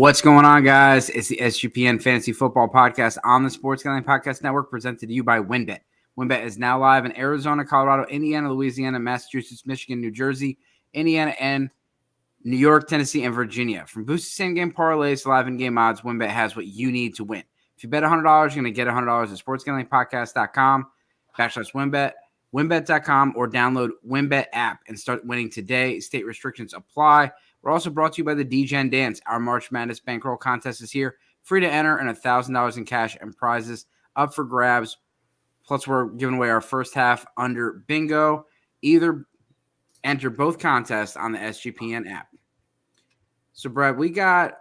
What's going on, guys? It's the SGPN Fantasy Football Podcast on the Sports Gambling Podcast Network, presented to you by WynnBET. WynnBET is now live in Arizona, Colorado, Indiana, Louisiana, Massachusetts, Michigan, New Jersey, Indiana, and New York, Tennessee, and Virginia. From boosted same-game parlays to live in-game odds, WynnBET has what you need to win. If you bet $100, you're going to get $100 at sportsgamblingpodcast.com/WynnBET, WynnBET.com, or download WynnBET app and start winning today. State restrictions apply. We're also brought to you by the DGen Dance. Our March Madness bankroll contest is here. Free to enter and $1,000 in cash and prizes up for grabs. Plus, we're giving away our first half under bingo. Either enter both contests on the SGPN app. So, Brad, we got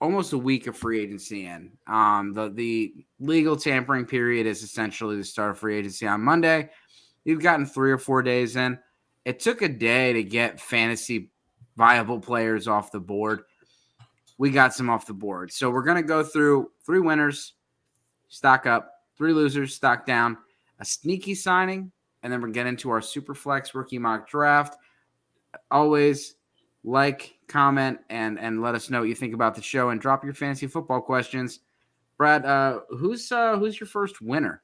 almost a week of free agency in. The legal tampering period is essentially the start of free agency on Monday. We've gotten 3 or 4 days in. It took a day to get fantasy viable players off the board. We got some off the board. So we're going to go through 3 winners, stock up, 3 losers, stock down, a sneaky signing, and then we're getting into our Superflex rookie mock draft. Always like, comment, and let us know what you think about the show, and drop your fantasy football questions. Brad, who's your first winner?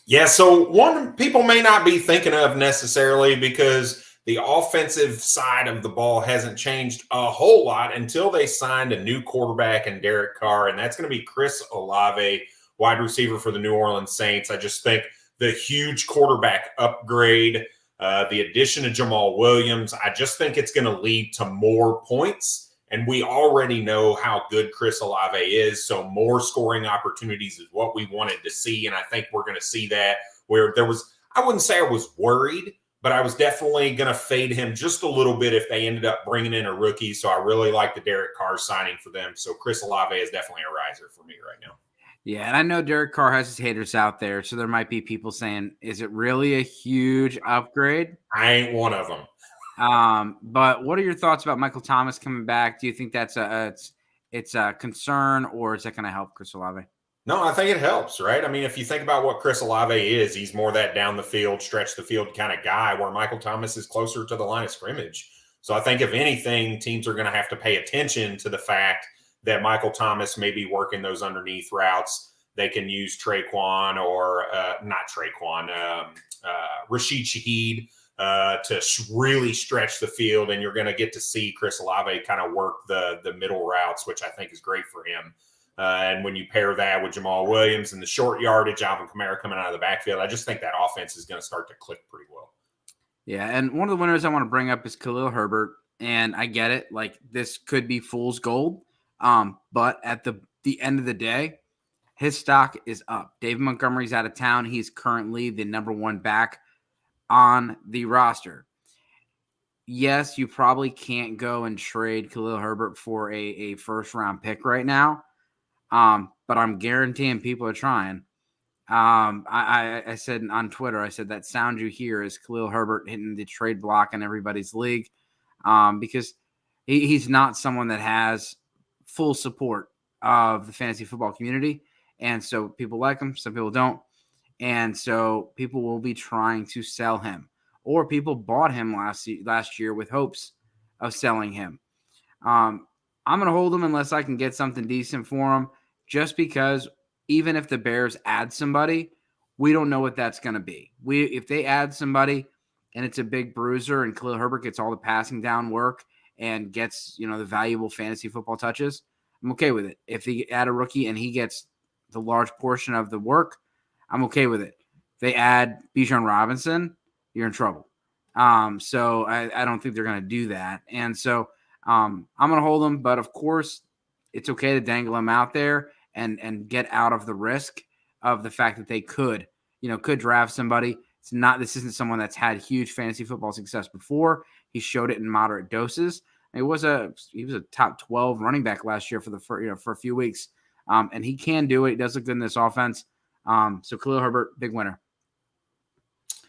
Yeah, so one people may not be thinking of necessarily because the offensive side of the ball hasn't changed a whole lot until they signed a new quarterback in Derek Carr, and that's going to be Chris Olave, wide receiver for the New Orleans Saints. I just think the huge quarterback upgrade, the addition of Jamal Williams, I just think it's going to lead to more points, and we already know how good Chris Olave is, so more scoring opportunities is what we wanted to see, and I think we're going to see that where there was – I wouldn't say I was worried, but I was definitely going to fade him just a little bit if they ended up bringing in a rookie. So I really like the Derek Carr signing for them. So Chris Olave is definitely a riser for me right now. Yeah, and I know Derek Carr has his haters out there, so there might be people saying, is it really a huge upgrade? I ain't one of them. But what are your thoughts about Michael Thomas coming back? Do you think that's a concern, or is that going to help Chris Olave? No, I think it helps, right? I mean, if you think about what Chris Olave is, he's more that down the field, stretch the field kind of guy, where Michael Thomas is closer to the line of scrimmage. So I think if anything, teams are going to have to pay attention to the fact that Michael Thomas may be working those underneath routes. They can use Traquan or Rashid Shaheed to really stretch the field, and you're going to get to see Chris Olave kind of work the middle routes, which I think is great for him. And when you pair that with Jamal Williams and the short yardage, Alvin Kamara coming out of the backfield, I just think that offense is going to start to click pretty well. Yeah, and one of the winners I want to bring up is Khalil Herbert, and I get it. Like, this could be fool's gold, but at the end of the day, his stock is up. David Montgomery's out of town. He's currently the number 1 back on the roster. Yes, you probably can't go and trade Khalil Herbert for a first-round pick right now. But I'm guaranteeing people are trying. I said on Twitter, I said that sound you hear is Khalil Herbert hitting the trade block in everybody's league, because he's not someone that has full support of the fantasy football community. And so people like him, some people don't. And so people will be trying to sell him, or people bought him last year with hopes of selling him. I'm going to hold him unless I can get something decent for him. Just because even if the Bears add somebody, we don't know what that's going to be. If they add somebody and it's a big bruiser and Khalil Herbert gets all the passing down work and gets, the valuable fantasy football touches, I'm okay with it. If they add a rookie and he gets the large portion of the work, I'm okay with it. If they add Bijan Robinson, you're in trouble. So I don't think they're going to do that. And so I'm going to hold them, but of course it's okay to dangle them out there and get out of the risk of the fact that they could draft somebody. This isn't someone that's had huge fantasy football success before. He showed it in moderate doses. He was a top 12 running back last year for a few weeks. And he can do it. He does look good in this offense. So Khalil Herbert, big winner.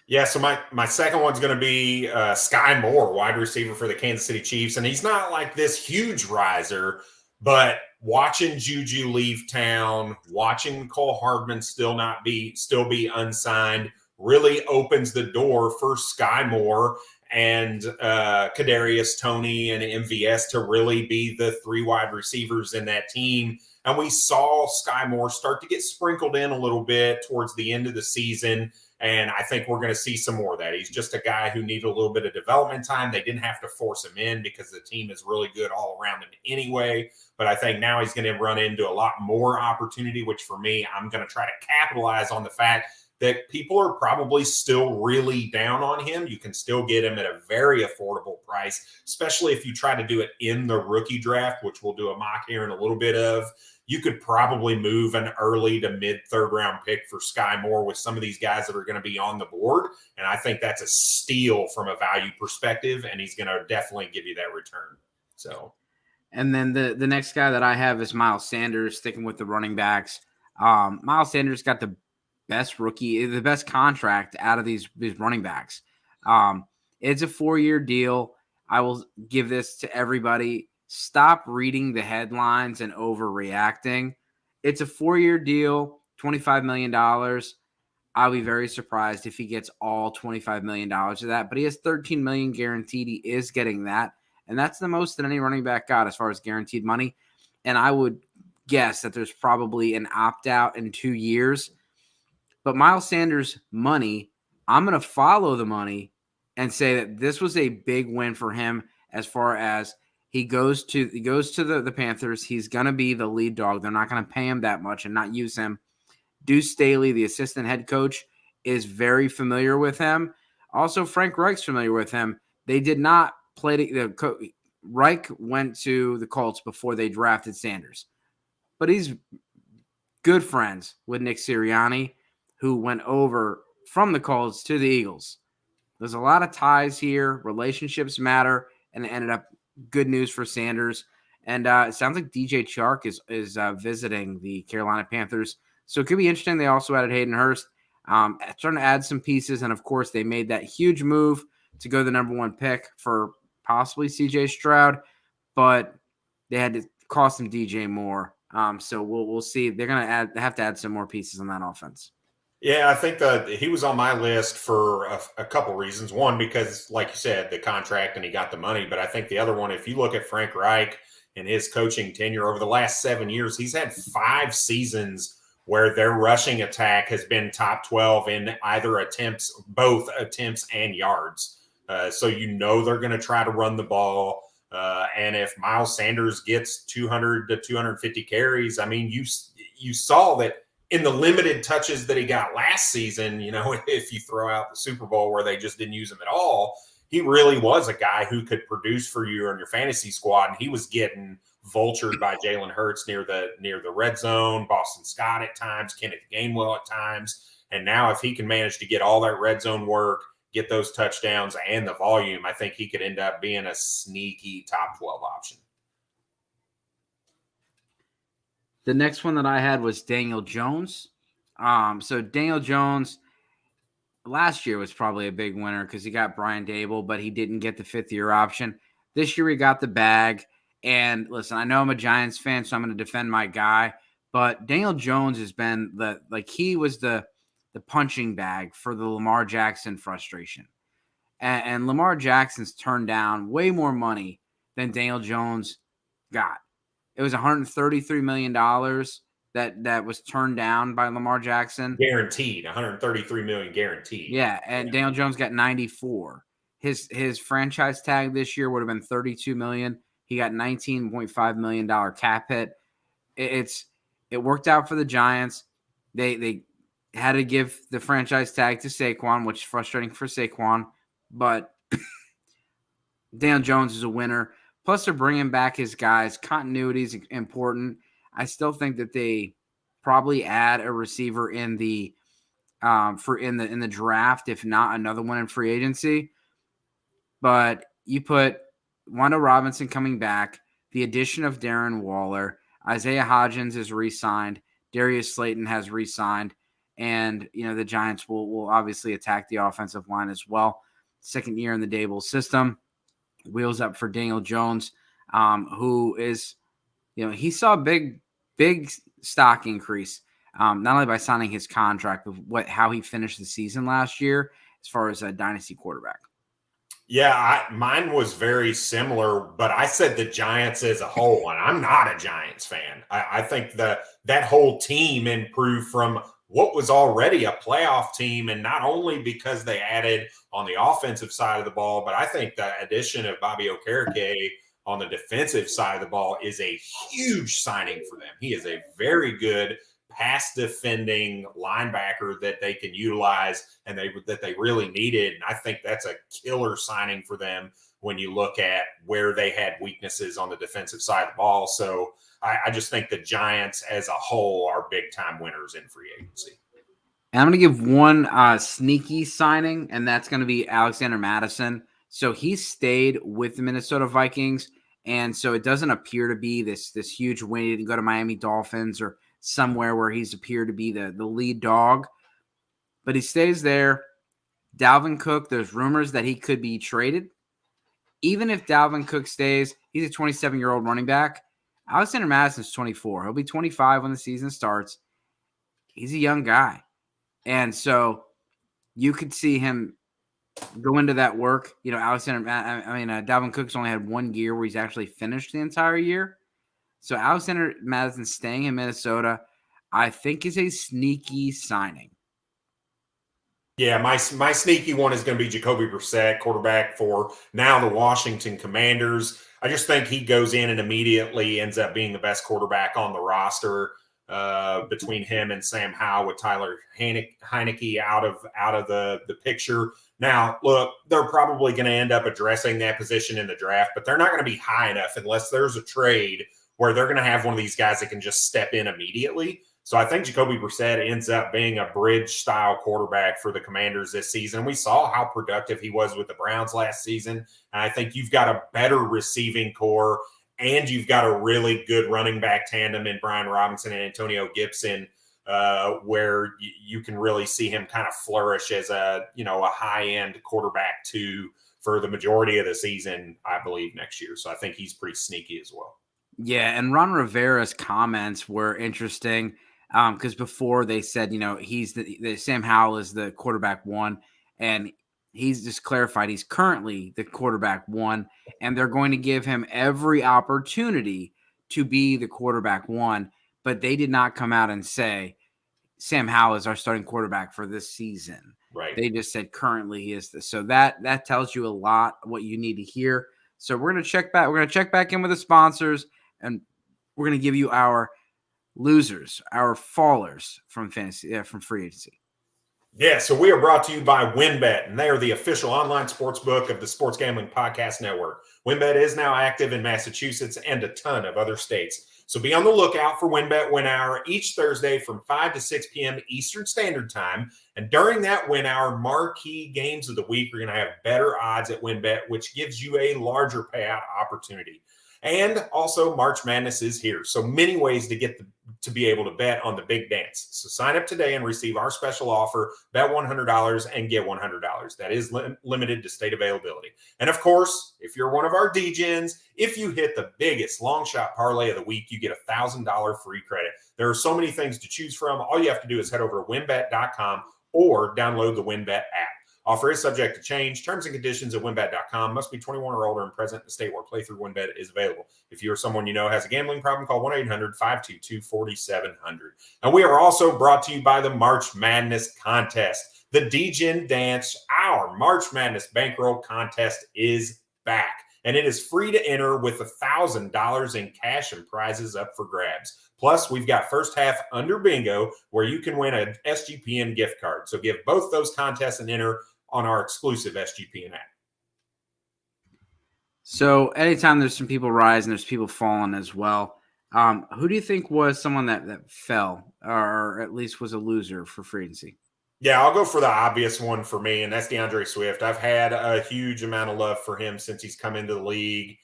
Yeah, so my second one's going to be Sky Moore, wide receiver for the Kansas City Chiefs. And he's not like this huge riser, but watching Juju leave town, watching Cole Hardman still be unsigned, really opens the door for Sky Moore. and Kadarius Toney and MVS to really be the 3 wide receivers in that team. And we saw Sky Moore start to get sprinkled in a little bit towards the end of the season. And I think we're going to see some more of that. He's just a guy who needed a little bit of development time. They didn't have to force him in because the team is really good all around him anyway. But I think now he's going to run into a lot more opportunity, which for me, I'm going to try to capitalize on the fact that people are probably still really down on him. You can still get him at a very affordable price, especially if you try to do it in the rookie draft, which we'll do a mock here in a little bit of. You could probably move an early to mid third round pick for Sky Moore with some of these guys that are going to be on the board. And I think that's a steal from a value perspective, and he's going to definitely give you that return. So, and then the next guy that I have is Miles Sanders, sticking with the running backs. Miles Sanders got the best contract out of these running backs. It's a 4-year deal. I will give this to everybody. Stop reading the headlines and overreacting. It's a 4-year deal, $25 million. I'll be very surprised if he gets all $25 million of that, but he has $13 million guaranteed. He is getting that, and that's the most that any running back got as far as guaranteed money. And I would guess that there's probably an opt-out in 2 years. But Miles Sanders' money, I'm going to follow the money and say that this was a big win for him as far as he goes to the Panthers. He's going to be the lead dog. They're not going to pay him that much and not use him. Deuce Staley, the assistant head coach, is very familiar with him. Also, Frank Reich's familiar with him. They did not play Reich went to the Colts before they drafted Sanders. But he's good friends with Nick Sirianni, who went over from the Colts to the Eagles. There's a lot of ties here. Relationships matter, and it ended up good news for Sanders. And it sounds like DJ Chark is visiting the Carolina Panthers. So it could be interesting. They also added Hayden Hurst, trying to add some pieces. And, of course, they made that huge move to go the number 1 pick for possibly C.J. Stroud. But they had to cost them DJ Moore. So we'll see. They're going to have to add some more pieces on that offense. Yeah, I think that he was on my list for a couple reasons. One, because, like you said, the contract and he got the money. But I think the other one, if you look at Frank Reich and his coaching tenure over the last 7 years, he's had 5 seasons where their rushing attack has been top 12 in either both attempts and yards. So they're going to try to run the ball. And if Miles Sanders gets 200 to 250 carries, I mean, you saw that in the limited touches that he got last season, if you throw out the Super Bowl where they just didn't use him at all, he really was a guy who could produce for you on your fantasy squad. And he was getting vultured by Jalen Hurts near the red zone, Boston Scott at times, Kenneth Gainwell at times. And now if he can manage to get all that red zone work, get those touchdowns and the volume, I think he could end up being a sneaky top 12 option. The next one that I had was Daniel Jones. So Daniel Jones last year was probably a big winner because he got Brian Dable, but he didn't get the 5th-year option. This year he got the bag. And listen, I know I'm a Giants fan, so I'm going to defend my guy. But Daniel Jones has been he was the punching bag for the Lamar Jackson frustration. And Lamar Jackson's turned down way more money than Daniel Jones got. It was $133 million that was turned down by Lamar Jackson. Guaranteed, $133 million guaranteed. Yeah, and Daniel Jones got 94. His franchise tag this year would have been $32 million. He got $19.5 million cap hit. It worked out for the Giants. They had to give the franchise tag to Saquon, which is frustrating for Saquon, but Daniel Jones is a winner. Plus, they're bringing back his guys. Continuity is important. I still think that they probably add a receiver in the draft, if not another one in free agency. But you put Wanda Robinson coming back, the addition of Darren Waller, Isaiah Hodgins is re-signed, Darius Slayton has re-signed, and the Giants will obviously attack the offensive line as well. 2nd year in the Dable system. Wheels up for Daniel Jones, who is, he saw a big stock increase, not only by signing his contract, but how he finished the season last year as far as a dynasty quarterback. Yeah, mine was very similar, but I said the Giants as a whole, and I'm not a Giants fan. I think that whole team improved from what was already a playoff team, and not only because they added on the offensive side of the ball, but I think the addition of Bobby Okereke on the defensive side of the ball is a huge signing for them. He is a very good pass defending linebacker that they can utilize and that they really needed. And I think that's a killer signing for them when you look at where they had weaknesses on the defensive side of the ball. So I just think the Giants as a whole are big time winners in free agency. And I'm going to give one sneaky signing, and that's going to be Alexander Mattison. So he stayed with the Minnesota Vikings, and so it doesn't appear to be this huge win. He didn't go to Miami Dolphins or somewhere where he's appeared to be the lead dog, but he stays there. Dalvin Cook, there's rumors that he could be traded. Even if Dalvin Cook stays, he's a 27-year-old running back. Alexander Madison's 24. He'll be 25 when the season starts. He's a young guy. And so you could see him go into that work. You know, Dalvin Cook's only had 1 year where he's actually finished the entire year. So Alexander Madison staying in Minnesota, I think, is a sneaky signing. Yeah, my sneaky one is going to be Jacoby Brissett, quarterback for now the Washington Commanders. I just think he goes in and immediately ends up being the best quarterback on the roster between him and Sam Howell with Tyler Heineke out of the picture. Now, look, they're probably going to end up addressing that position in the draft, but they're not going to be high enough unless there's a trade where they're going to have one of these guys that can just step in immediately. So I think Jacoby Brissett ends up being a bridge-style quarterback for the Commanders this season. We saw how productive he was with the Browns last season, and I think you've got a better receiving core, and you've got a really good running back tandem in Brian Robinson and Antonio Gibson, where you can really see him kind of flourish as a high-end quarterback too for the majority of the season, I believe, next year. So I think he's pretty sneaky as well. Yeah, and Ron Rivera's comments were interesting because before they said, he's the Sam Howell is the quarterback one, and he's just clarified he's currently the quarterback one, and they're going to give him every opportunity to be the quarterback one, but they did not come out and say Sam Howell is our starting quarterback for this season. Right. They just said currently he is this. So that tells you a lot what you need to hear. So we're going to check back. We're going to check back in with the sponsors, and we're going to give you our losers, our fallers from fantasy, from free agency. Yeah, so we are brought to you by WynnBET, and they are the official online sports book of the Sports Gambling Podcast Network. WynnBET is now active in Massachusetts and a ton of other states. So be on the lookout for WynnBET Win Hour each Thursday from 5 to 6 p.m. Eastern Standard Time. And during that Win Hour, marquee games of the week are going to have better odds at WynnBET, which gives you a larger payout opportunity. And also March Madness is here. So many ways to be able to bet on the big dance. So sign up today and receive our special offer, bet $100 and get $100. That is limited to state availability. And of course, if you're one of our DGens, if you hit the biggest long shot parlay of the week, you get $1,000 free credit. There are so many things to choose from. All you have to do is head over to wynnbet.com or download the WynnBET app. Offer is subject to change. Terms and conditions at wynnbet.com. Must be 21 or older and present in the state where playthrough WynnBET is available. If you or someone you know has a gambling problem, call 1-800-522-4700. And we are also brought to you by the March Madness Contest. The DGen Dance, our March Madness Bankroll Contest is back. And it is free to enter with $1,000 in cash and prizes up for grabs. Plus, we've got first half under bingo where you can win an SGPN gift card. So give both those contests and enter on our exclusive SGPN app. So anytime there's some people rising, there's people falling as well. Who do you think was someone that fell or at least was a loser for free agency? Yeah, I'll go for the obvious one for me, and that's DeAndre Swift. I've had a huge amount of love for him since he's come into the league.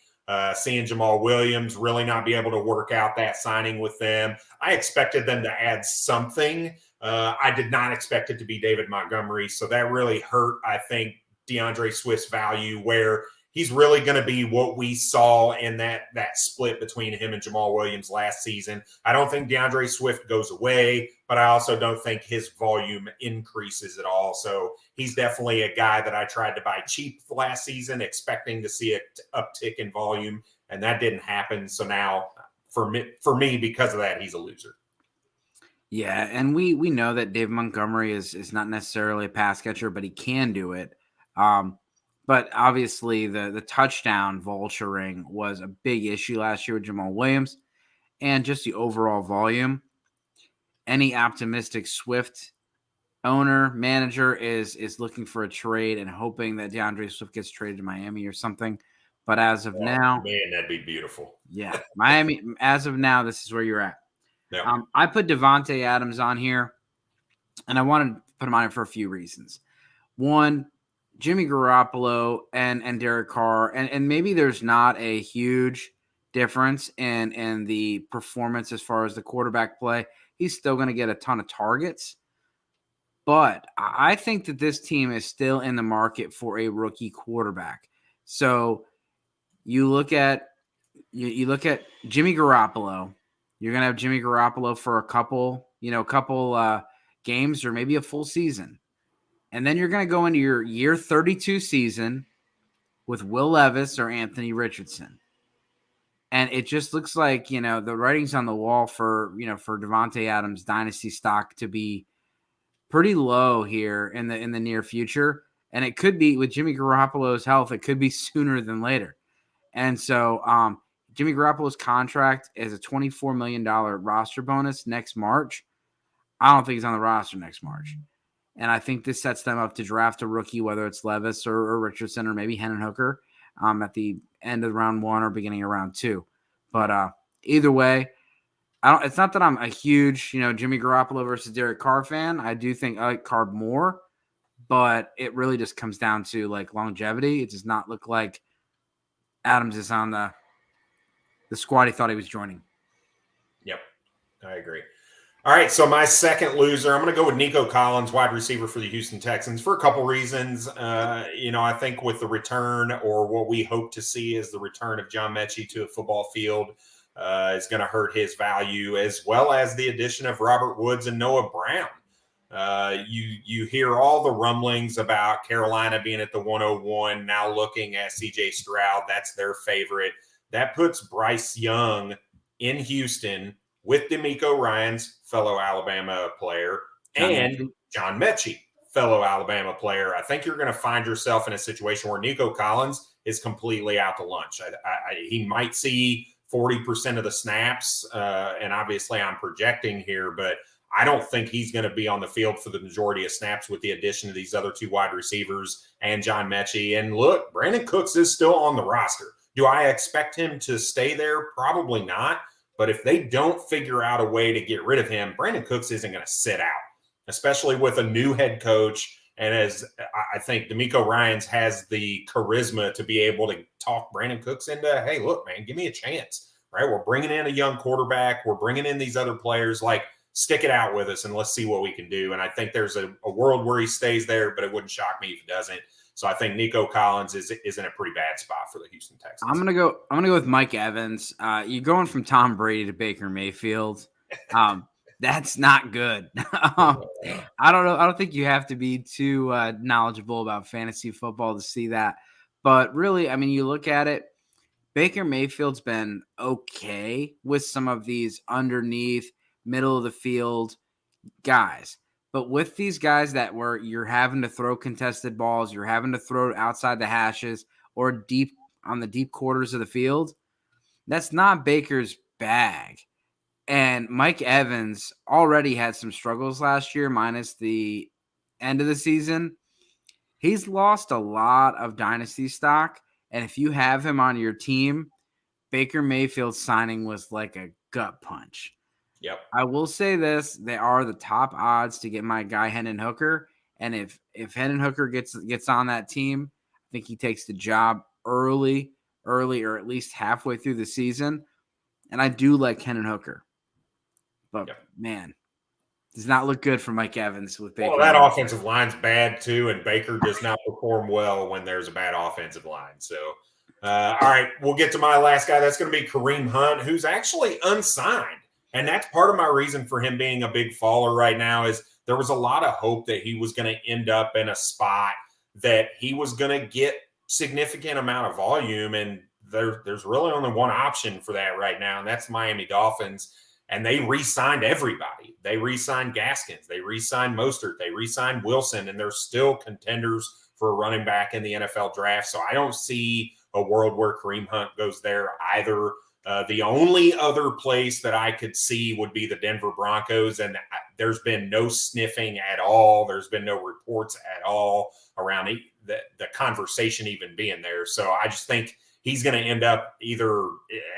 Seeing Jamal Williams really not be able to work out that signing with them. I expected them to add something. I did not expect it to be David Montgomery, so that really hurt, I think, DeAndre Swift's value, where he's really going to be what we saw in that split between him and Jamal Williams last season. I don't think DeAndre Swift goes away, but I also don't think his volume increases at all. So he's definitely a guy that I tried to buy cheap last season, expecting to see an uptick in volume, and that didn't happen. So now for me, because of that, he's a loser. Yeah, and we know that Dave Montgomery is not necessarily a pass catcher, but he can do it. But obviously the touchdown vulturing was a big issue last year with Jamal Williams, and just the overall volume. Any optimistic Swift owner, manager is looking for a trade and hoping that DeAndre Swift gets traded to Miami or something. But as of now, man, that'd be beautiful. Yeah, Miami, as of now, this is where you're at. Yep. I put Devontae Adams on here, and I wanted to put him on it for a few reasons. One, Jimmy Garoppolo and Derek Carr, and maybe there's not a huge difference in the performance as far as the quarterback play. He's still going to get a ton of targets. But I think that this team is still in the market for a rookie quarterback. So you look at Jimmy Garoppolo. You're going to have Jimmy Garoppolo for a couple games or maybe a full season. And then you're going to go into your year 32 season with Will Levis or Anthony Richardson. And it just looks like, the writing's on the wall for Devontae Adams' dynasty stock to be pretty low here in the near future. And it could be, with Jimmy Garoppolo's health, it could be sooner than later. And so Jimmy Garoppolo's contract is a $24 million roster bonus next March. I don't think he's on the roster next March. And I think this sets them up to draft a rookie, whether it's Levis or Richardson or maybe Hendon Hooker at the end of round 1 or beginning of round 2. But either way, it's not that I'm a huge, Jimmy Garoppolo versus Derek Carr fan. I do think I like Carr more, but it really just comes down to like longevity. It does not look like Adams is on the squad he thought he was joining. Yep, I agree. All right, so my second loser, I'm going to go with Nico Collins, wide receiver for the Houston Texans, for a couple reasons. I think with the return, or what we hope to see is the return of John Mechie to a football field, is going to hurt his value, as well as the addition of Robert Woods and Noah Brown. You hear all the rumblings about Carolina being at the 101, now looking at C.J. Stroud. That's their favorite. That puts Bryce Young in Houston with DeMeco Ryans, fellow Alabama player, and John Mechie, fellow Alabama player. I think you're going to find yourself in a situation where Nico Collins is completely out to lunch. He might see 40% of the snaps, and obviously I'm projecting here, but I don't think he's going to be on the field for the majority of snaps with the addition of these other two wide receivers and John Mechie. And look, Brandon Cooks is still on the roster. Do I expect him to stay there? Probably not. But if they don't figure out a way to get rid of him, Brandon Cooks isn't going to sit out, especially with a new head coach. And as I think DeMeco Ryans has the charisma to be able to talk Brandon Cooks into, hey, look, man, give me a chance, right? We're bringing in a young quarterback. We're bringing in these other players. Like, stick it out with us and let's see what we can do. And I think there's a world where he stays there, but it wouldn't shock me if he doesn't. So I think Nico Collins is in a pretty bad spot for the Houston Texans. I'm gonna go with Mike Evans. You're going from Tom Brady to Baker Mayfield. That's not good. I don't know. I don't think you have to be too knowledgeable about fantasy football to see that. But really, I mean, you look at it, Baker Mayfield's been okay with some of these underneath, middle of the field guys. But with these guys you're having to throw contested balls, you're having to throw outside the hashes or deep on the deep quarters of the field, that's not Baker's bag. And Mike Evans already had some struggles last year, minus the end of the season. He's lost a lot of dynasty stock. And if you have him on your team, Baker Mayfield's signing was like a gut punch. Yep. I will say this: they are the top odds to get my guy Hendon Hooker, and if Hendon Hooker gets on that team, I think he takes the job early, or at least halfway through the season. And I do like Hendon Hooker, but man, Does not look good for Mike Evans with Baker. Well, that offensive line's bad too, and Baker does not perform well when there's a bad offensive line. So, all right, we'll get to my last guy. That's going to be Kareem Hunt, who's actually unsigned. And that's part of my reason for him being a big faller right now is there was a lot of hope that he was going to end up in a spot that he was going to get significant amount of volume. And there's really only one option for that right now, and that's Miami Dolphins. And they re-signed everybody. They re-signed Gaskins. They re-signed Mostert. They re-signed Wilson. And they're still contenders for a running back in the NFL draft. So I don't see a world where Kareem Hunt goes there either. The only other place that I could see would be the Denver Broncos. And there's been no sniffing at all. There's been no reports at all around the conversation even being there. So I just think he's going to end up either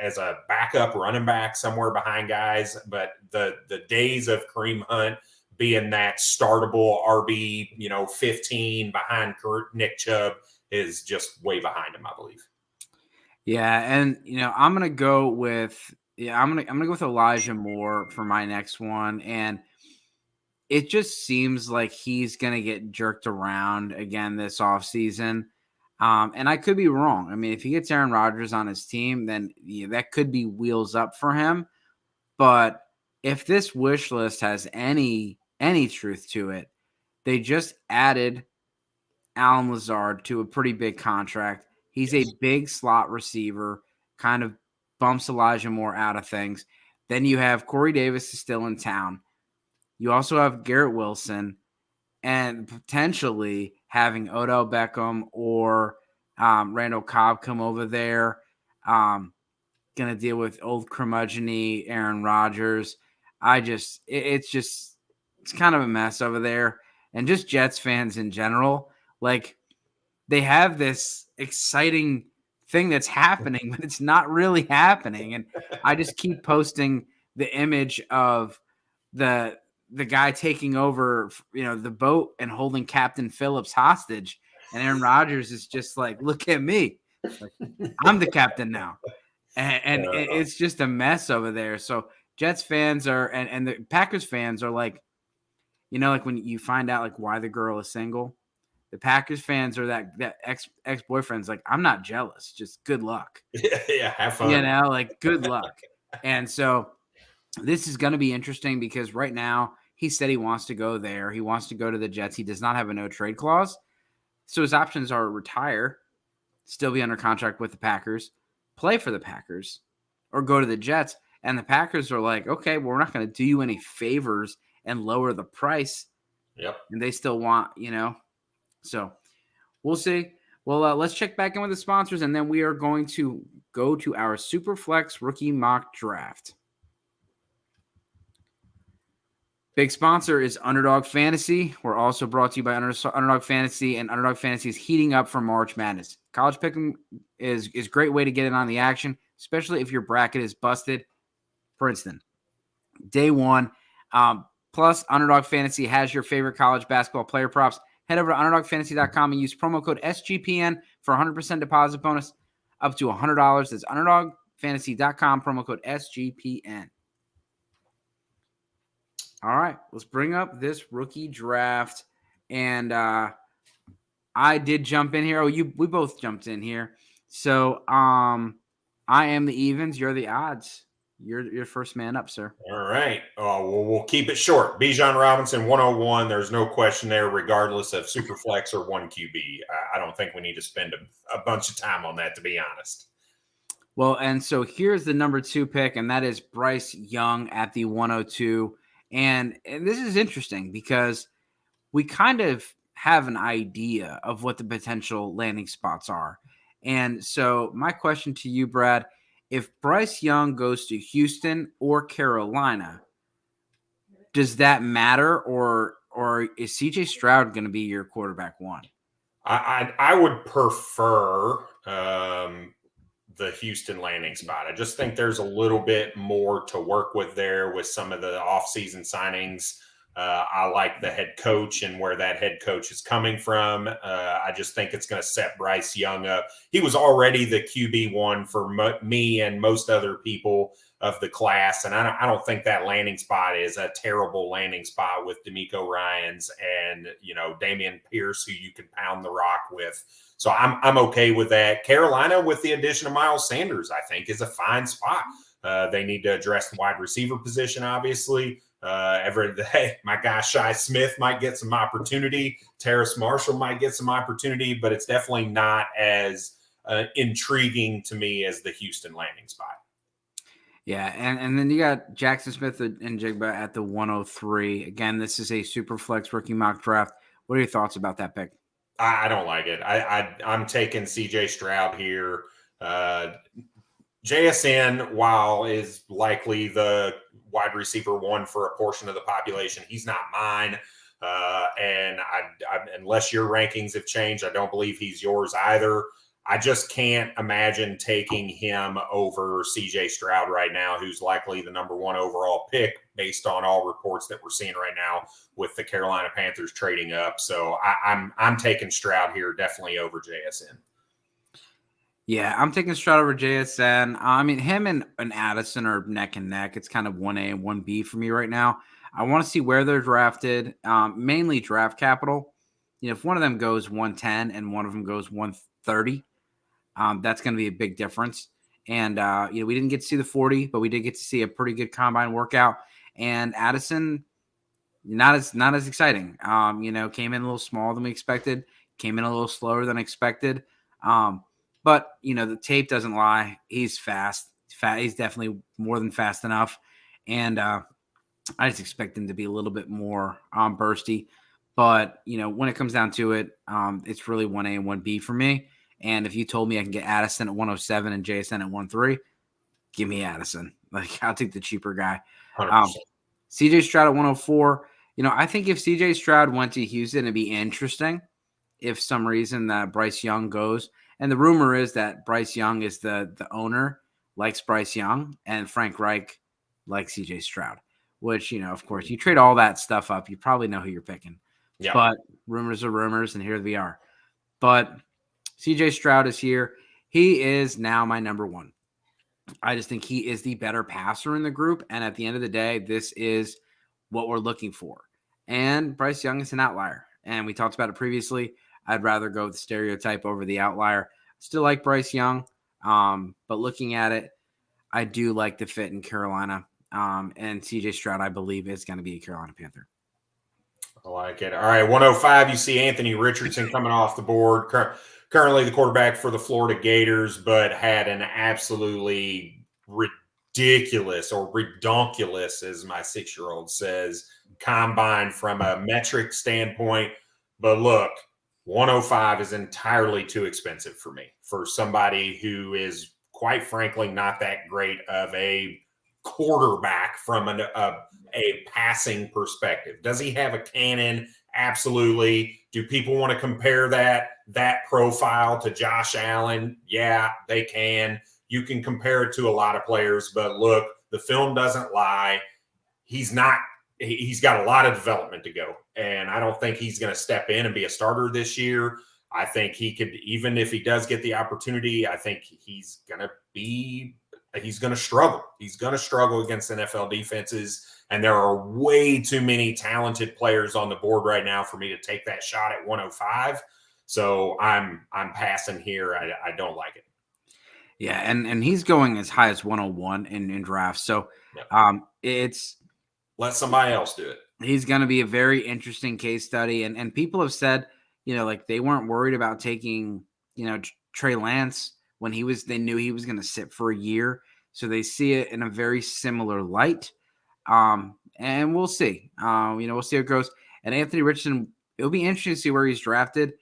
as a backup running back somewhere behind guys, but the days of Kareem Hunt being that startable RB, 15 behind Nick Chubb is just way behind him, I believe. Yeah, and I'm gonna go with Elijah Moore for my next one, and it just seems like he's gonna get jerked around again this offseason. And I could be wrong. I mean, if he gets Aaron Rodgers on his team, then that could be wheels up for him. But if this wish list has any truth to it, they just added Allen Lazard to a pretty big contract. He's a big slot receiver, kind of bumps Elijah Moore out of things. Then you have Corey Davis is still in town. You also have Garrett Wilson, and potentially having Odell Beckham or Randall Cobb come over there. Going to deal with old curmudgeon-y Aaron Rodgers. It's kind of a mess over there. And just Jets fans in general, like they have this exciting thing that's happening, but it's not really happening. And I just keep posting the image of the guy taking over, the boat and holding Captain Phillips hostage. And Aaron Rodgers is just like, look at me. Like, I'm the captain now. And it's just a mess over there. So Jets fans and the Packers fans are like, like when you find out like why the girl is single, the Packers fans are that ex-boyfriend's like, I'm not jealous. Just good luck. Yeah, have fun. Like good luck. And so this is going to be interesting because right now he said he wants to go there. He wants to go to the Jets. He does not have a no trade clause. So his options are retire, still be under contract with the Packers, play for the Packers, or go to the Jets. And the Packers are like, okay, well, we're not going to do you any favors and lower the price. Yep. And they still want, So we'll see. Well, let's check back in with the sponsors, and then we are going to go to our Superflex rookie mock draft. Big sponsor is Underdog Fantasy. We're also brought to you by Underdog Fantasy, and Underdog Fantasy is heating up for March Madness. College pick'em is a great way to get in on the action, especially if your bracket is busted. For instance, day one. Plus, Underdog Fantasy has your favorite college basketball player props. Head over to UnderdogFantasy.com and use promo code SGPN for 100% deposit bonus up to $100. That's UnderdogFantasy.com, promo code SGPN. All right, let's bring up this rookie draft. And I did jump in here. We both jumped in here. So I am the evens. You're the odds. You're first man up, sir. All right. We'll keep it short. Bijan Robinson, 101. There's no question there, regardless of Superflex or 1QB. I don't think we need to spend a bunch of time on that, to be honest. Well, and so here's the number 2 pick, and that is Bryce Young at the 102. And this is interesting because we kind of have an idea of what the potential landing spots are. And so my question to you, Brad, if Bryce Young goes to Houston or Carolina, does that matter, or is CJ Stroud going to be your quarterback one? I would prefer the Houston landing spot. I just think there's a little bit more to work with there with some of the offseason signings. I like the head coach and where that head coach is coming from. I just think it's going to set Bryce Young up. He was already the QB1 for me and most other people of the class. And I don't think that landing spot is a terrible landing spot with D'Amico Ryans and, Damian Pierce, who you can pound the rock with. So I'm okay with that. Carolina, with the addition of Miles Sanders, I think is a fine spot. They need to address the wide receiver position, obviously. My guy Shi Smith might get some opportunity. Terrace Marshall might get some opportunity, but it's definitely not as intriguing to me as the Houston landing spot. Yeah, and then you got Jackson Smith and Jigba at the 103. Again, this is a Superflex rookie mock draft. What are your thoughts about that pick? I don't like it. I'm taking CJ Stroud here. JSN, while is likely the wide receiver one for a portion of the population, he's not mine. And unless your rankings have changed, I don't believe he's yours either. I just can't imagine taking him over CJ Stroud right now, who's likely the number one overall pick based on all reports that we're seeing right now with the Carolina Panthers trading up. So I'm taking Stroud here definitely over JSN. Yeah, I'm taking Stroud over JSN. I mean, him and Addison are neck and neck. It's kind of 1A and 1B for me right now. I want to see where they're drafted, mainly draft capital. If one of them goes 110 and one of them goes 130, that's going to be a big difference. And, we didn't get to see the 40, but we did get to see a pretty good combine workout. And Addison, not as exciting. Came in a little smaller than we expected, came in a little slower than expected. But, the tape doesn't lie. He's fast. He's definitely more than fast enough. And I just expect him to be a little bit more bursty. But, when it comes down to it, it's really 1A and 1B for me. And if you told me I can get Addison at 107 and JSN at 13, give me Addison. I'll take the cheaper guy. CJ Stroud at 104. I think if CJ Stroud went to Houston, it'd be interesting if some reason that Bryce Young goes. And the rumor is that Bryce Young is the owner, likes Bryce Young, and Frank Reich likes CJ Stroud, which, of course, you trade all that stuff up, you probably know who you're picking. Yep. But rumors are rumors, and here we are. But CJ Stroud is here. He is now my number one. I just think he is the better passer in the group. And at the end of the day, this is what we're looking for. And Bryce Young is an outlier. And we talked about it previously. I'd rather go with the stereotype over the outlier. Still like Bryce Young. But looking at it, I do like the fit in Carolina. And CJ Stroud, I believe, is going to be a Carolina Panther. I like it. All right, 105, you see Anthony Richardson coming off the board. Currently the quarterback for the Florida Gators, but had an absolutely ridiculous, or redonkulous, as my 6-year-old says, combine from a metric standpoint. But look, 105 is entirely too expensive for me, for somebody who is, quite frankly, not that great of a quarterback from a passing perspective. Does he have a cannon? Absolutely. Do people want to compare that profile to Josh Allen? Yeah, they can. You can compare it to a lot of players, but look, the film doesn't lie. He's got a lot of development to go, and I don't think he's going to step in and be a starter this year. I think he could, even if he does get the opportunity, I think he's going to struggle. He's going to struggle against NFL defenses, and there are way too many talented players on the board right now for me to take that shot at 105. So I'm passing here. I don't like it. Yeah, and he's going as high as 101 in drafts. So it's let somebody else do it. He's going to be a very interesting case study, and people have said, they weren't worried about taking, Trey Lance when they knew he was going to sit for a year. So they see it in a very similar light. And we'll see. We'll see how it goes. And Anthony Richardson, it'll be interesting to see where he's drafted.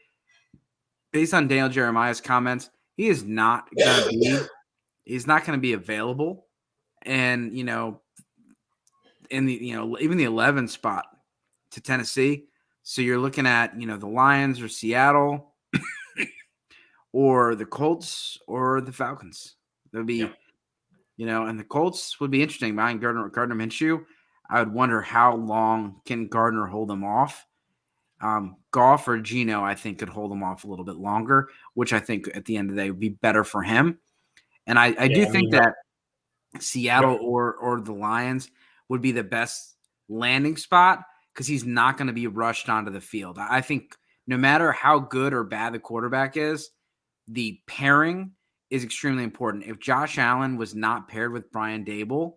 Based on Daniel Jeremiah's comments, he is not going to be available. And, in the, even the 11 spot to Tennessee. So you're looking at, the Lions or Seattle or the Colts or the Falcons. There'll be, and the Colts would be interesting behind Gardner Minshew. I would wonder how long can Gardner hold them off. Goff or Geno, I think, could hold them off a little bit longer, which I think at the end of the day would be better for him. And I do think that Seattle or the Lions would be the best landing spot because he's not going to be rushed onto the field. I think no matter how good or bad the quarterback is, the pairing is extremely important. If Josh Allen was not paired with Brian Dable,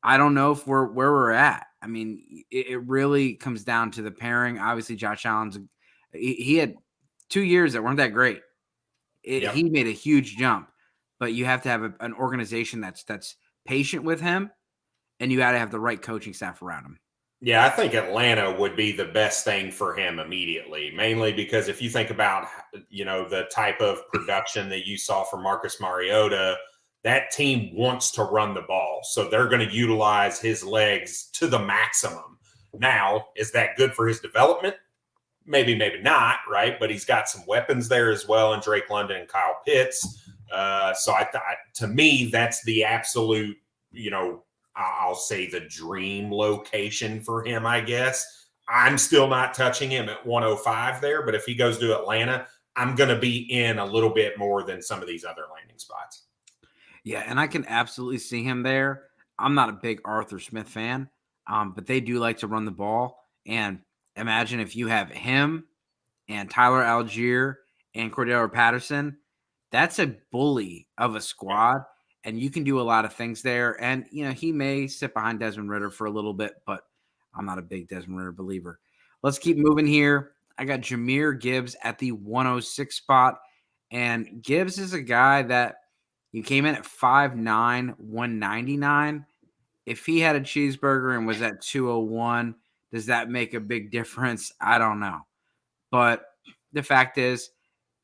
I don't know if we're where we're at. I mean, it really comes down to the pairing. Obviously, Josh Allen's he had 2 years that weren't that great. Yep. He made a huge jump, but you have to have an organization that's patient with him, and you got to have the right coaching staff around him. Yeah, I think Atlanta would be the best thing for him immediately, mainly because if you think about, the type of production that you saw from Marcus Mariota, that team wants to run the ball. So they're going to utilize his legs to the maximum. Now, is that good for his development? Maybe, maybe not, right? But he's got some weapons there as well in Drake London and Kyle Pitts. So to me, that's the absolute, I'll say the dream location for him, I guess. I'm still not touching him at 105 there, but if he goes to Atlanta, I'm going to be in a little bit more than some of these other landing spots. Yeah, and I can absolutely see him there. I'm not a big Arthur Smith fan, but they do like to run the ball. And imagine if you have him and Tyler Algier and Cordero Patterson, that's a bully of a squad. And you can do a lot of things there. And, he may sit behind Desmond Ridder for a little bit, but I'm not a big Desmond Ridder believer. Let's keep moving here. I got Jahmyr Gibbs at the 106 spot. And Gibbs is a guy that he came in at 5'9", 199. If he had a cheeseburger and was at 201, does that make a big difference? I don't know. But the fact is,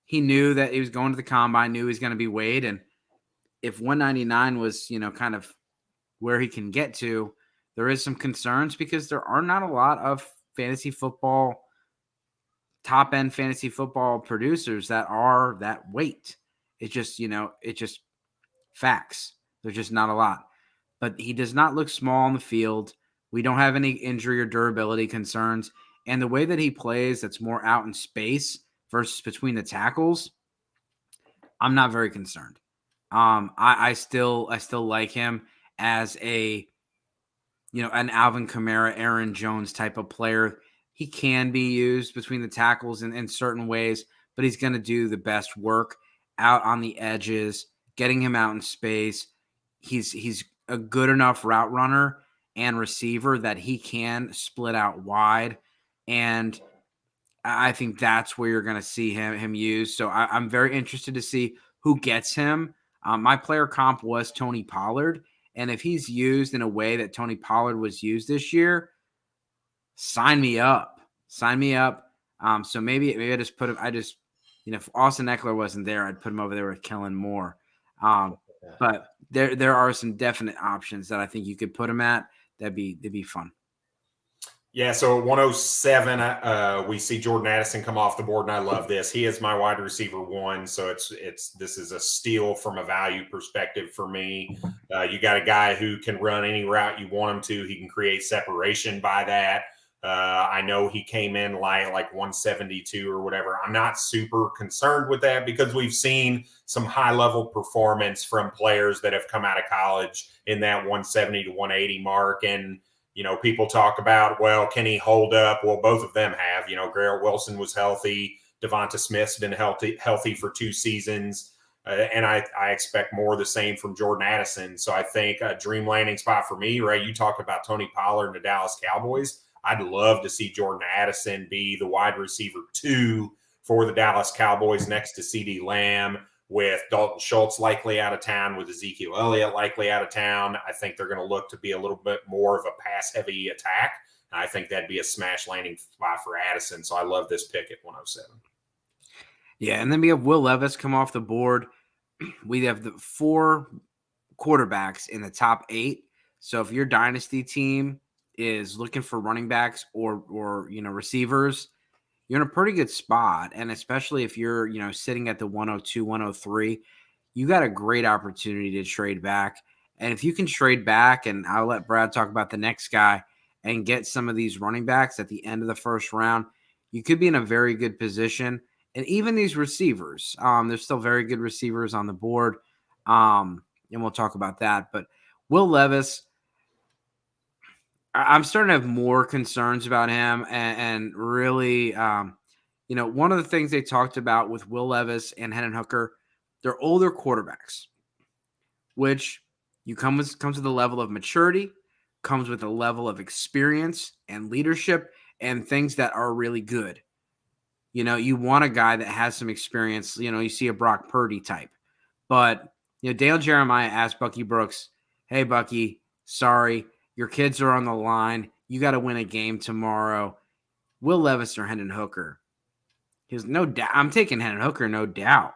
he knew that he was going to the combine, knew he was going to be weighed. And if 199 was, kind of where he can get to, there is some concerns because there are not a lot of top-end fantasy football producers that are that weight. It's just, it's just facts. There's just not a lot. But he does not look small on the field. We don't have any injury or durability concerns. And the way that he plays, that's more out in space versus between the tackles, I'm not very concerned. I still like him as an Alvin Kamara, Aaron Jones type of player. He can be used between the tackles in certain ways, but he's going to do the best work out on the edges, getting him out in space. He's a good enough route runner and receiver that he can split out wide. And I think that's where you're going to see him used. So I'm very interested to see who gets him. My player comp was Tony Pollard. And if he's used in a way that Tony Pollard was used this year, sign me up. Sign me up. So maybe I just put him. If Austin Eckler wasn't there, I'd put him over there with Kellen Moore. But there are some definite options that I think you could put him at. That'd be fun. Yeah, so at 107, we see Jordan Addison come off the board, and I love this. He is my wide receiver 1, so this is a steal from a value perspective for me. You got a guy who can run any route you want him to. He can create separation by that. I know he came in like 172 or whatever. I'm not super concerned with that because we've seen some high-level performance from players that have come out of college in that 170 to 180 mark, and people talk about, well, can he hold up? Well, both of them have. Garrett Wilson was healthy. Devonta Smith's been healthy for 2 seasons. And I expect more of the same from Jordan Addison. So I think a dream landing spot for me, right? You talk about Tony Pollard and the Dallas Cowboys. I'd love to see Jordan Addison be the wide receiver 2 for the Dallas Cowboys next to CeeDee Lamb, with Dalton Schultz likely out of town, with Ezekiel Elliott likely out of town. I think they're going to look to be a little bit more of a pass-heavy attack. And I think that'd be a smash landing spot for Addison. So I love this pick at 107. Yeah, and then we have Will Levis come off the board. We have the 4 quarterbacks in the top 8. So if your dynasty team is looking for running backs or receivers, you're in a pretty good spot. And especially if you're, sitting at the 102, 103, you got a great opportunity to trade back. And if you can trade back, and I'll let Brad talk about the next guy, and get some of these running backs at the end of the first round, you could be in a very good position. And even these receivers, there's still very good receivers on the board. And we'll talk about that. But Will Levis, I'm starting to have more concerns about him, and really, one of the things they talked about with Will Levis and Hendon Hooker, they're older quarterbacks, which comes with a level of maturity, comes with a level of experience and leadership, and things that are really good. You want a guy that has some experience. You see a Brock Purdy type, but Dale Jeremiah asked Bucky Brooks, "Hey Bucky, sorry, your kids are on the line. You got to win a game tomorrow. Will Levis or Hendon Hooker?" He goes, "No doubt. I'm taking Hendon Hooker, no doubt."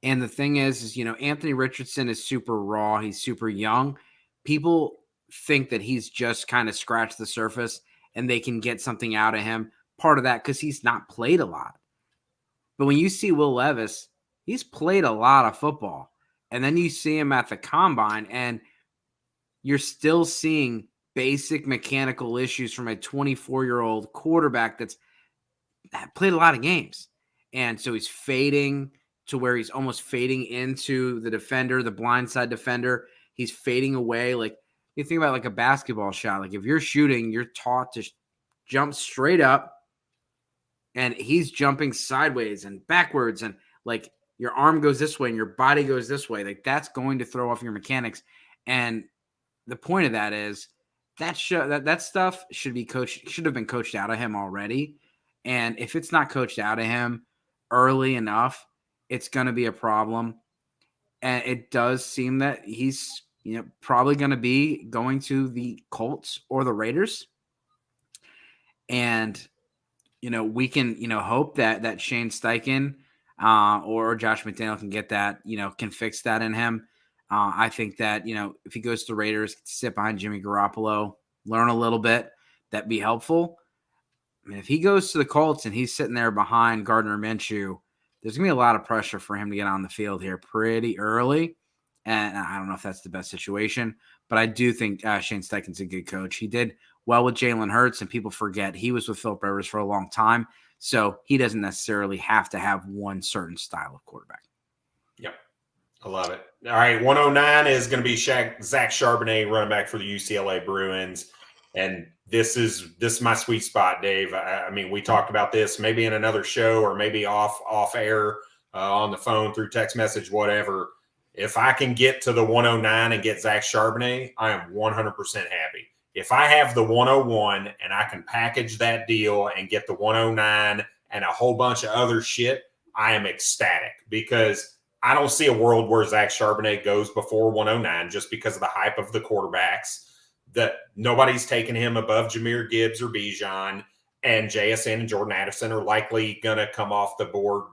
And the thing is, Anthony Richardson is super raw. He's super young. People think that he's just kind of scratched the surface and they can get something out of him. Part of that because he's not played a lot. But when you see Will Levis, he's played a lot of football. And then you see him at the combine and you're still seeing basic mechanical issues from a 24-year-old quarterback that played a lot of games. And so he's fading to where he's almost fading into the defender, the blindside defender. He's fading away. Like you think about like a basketball shot. Like if you're shooting, you're taught to jump straight up, and he's jumping sideways and backwards, and like your arm goes this way and your body goes this way. Like that's going to throw off your mechanics. And the point of that is that stuff should have been coached out of him already. And if it's not coached out of him early enough, it's going to be a problem. And it does seem that he's, probably going to be going to the Colts or the Raiders. And, we can, hope that Shane Steichen or Josh McDaniel can get that, can fix that in him. I think that, if he goes to the Raiders, sit behind Jimmy Garoppolo, learn a little bit, that'd be helpful. I mean, if he goes to the Colts and he's sitting there behind Gardner Minshew, there's going to be a lot of pressure for him to get on the field here pretty early. And I don't know if that's the best situation, but I do think Shane Steichen's a good coach. He did well with Jalen Hurts, and people forget he was with Philip Rivers for a long time. So he doesn't necessarily have to have one certain style of quarterback. Yep. I love it. All right. 109 is going to be Zach Charbonnet, running back for the UCLA Bruins. And this is my sweet spot, Dave. I mean, we talked about this maybe in another show or maybe off air on the phone through text message, whatever. If I can get to the 109 and get Zach Charbonnet, I am 100% happy. If I have the 101 and I can package that deal and get the 109 and a whole bunch of other shit, I am ecstatic because I don't see a world where Zach Charbonnet goes before 109 just because of the hype of the quarterbacks. That nobody's taking him above Jahmyr Gibbs or Bijan, and JSN and Jordan Addison are likely going to come off the board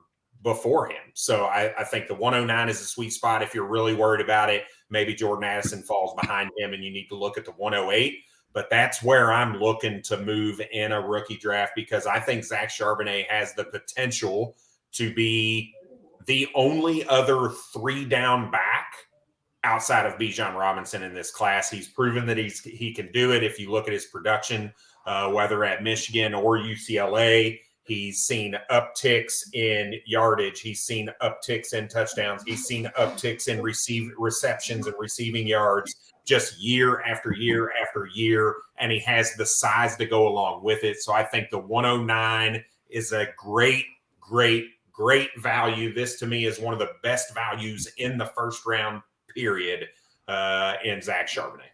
before him. So I think the 109 is a sweet spot. If you're really worried about it, maybe Jordan Addison falls behind him and you need to look at the 108. But that's where I'm looking to move in a rookie draft because I think Zach Charbonnet has the potential to be the only other 3-down back outside of Bijan Robinson in this class. He's proven that he can do it. If you look at his production, whether at Michigan or UCLA, he's seen upticks in yardage. He's seen upticks in touchdowns. He's seen upticks in receptions and receiving yards just year after year after year. And he has the size to go along with it. So I think the 109 is a great value. This to me is one of the best values in the first round period in Zach Charbonnet.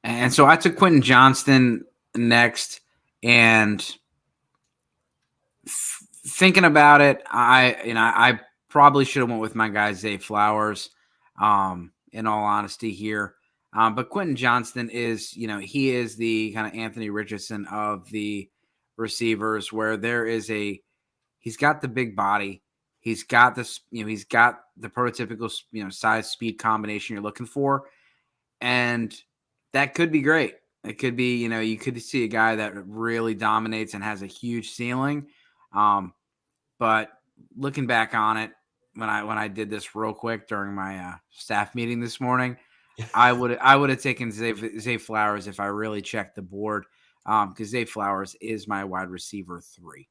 And so I took Quentin Johnston next, and thinking about it, I probably should have went with my guy Zay Flowers, in all honesty here. But Quentin Johnston is, he is the kind of Anthony Richardson of the receivers, where he's got the big body. He's got this, he's got the prototypical, size speed combination you're looking for. And that could be great. It could be, you could see a guy that really dominates and has a huge ceiling. But looking back on it, when I did this real quick during my staff meeting this morning, I would have taken Zay Flowers if I really checked the board, because Zay Flowers is my wide receiver 3.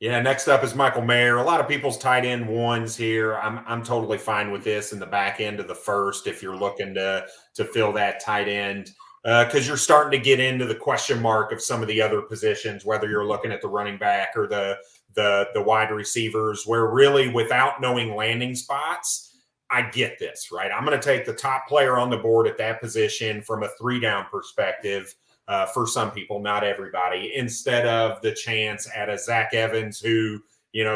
Yeah, next up is Michael Mayer. A lot of people's tight end ones here. I'm totally fine with this in the back end of the first if you're looking to fill that tight end because you're starting to get into the question mark of some of the other positions, whether you're looking at the running back or the wide receivers, where really without knowing landing spots, I get this, right? I'm going to take the top player on the board at that position from a 3-down perspective. For some people, not everybody, instead of the chance at a Zach Evans who,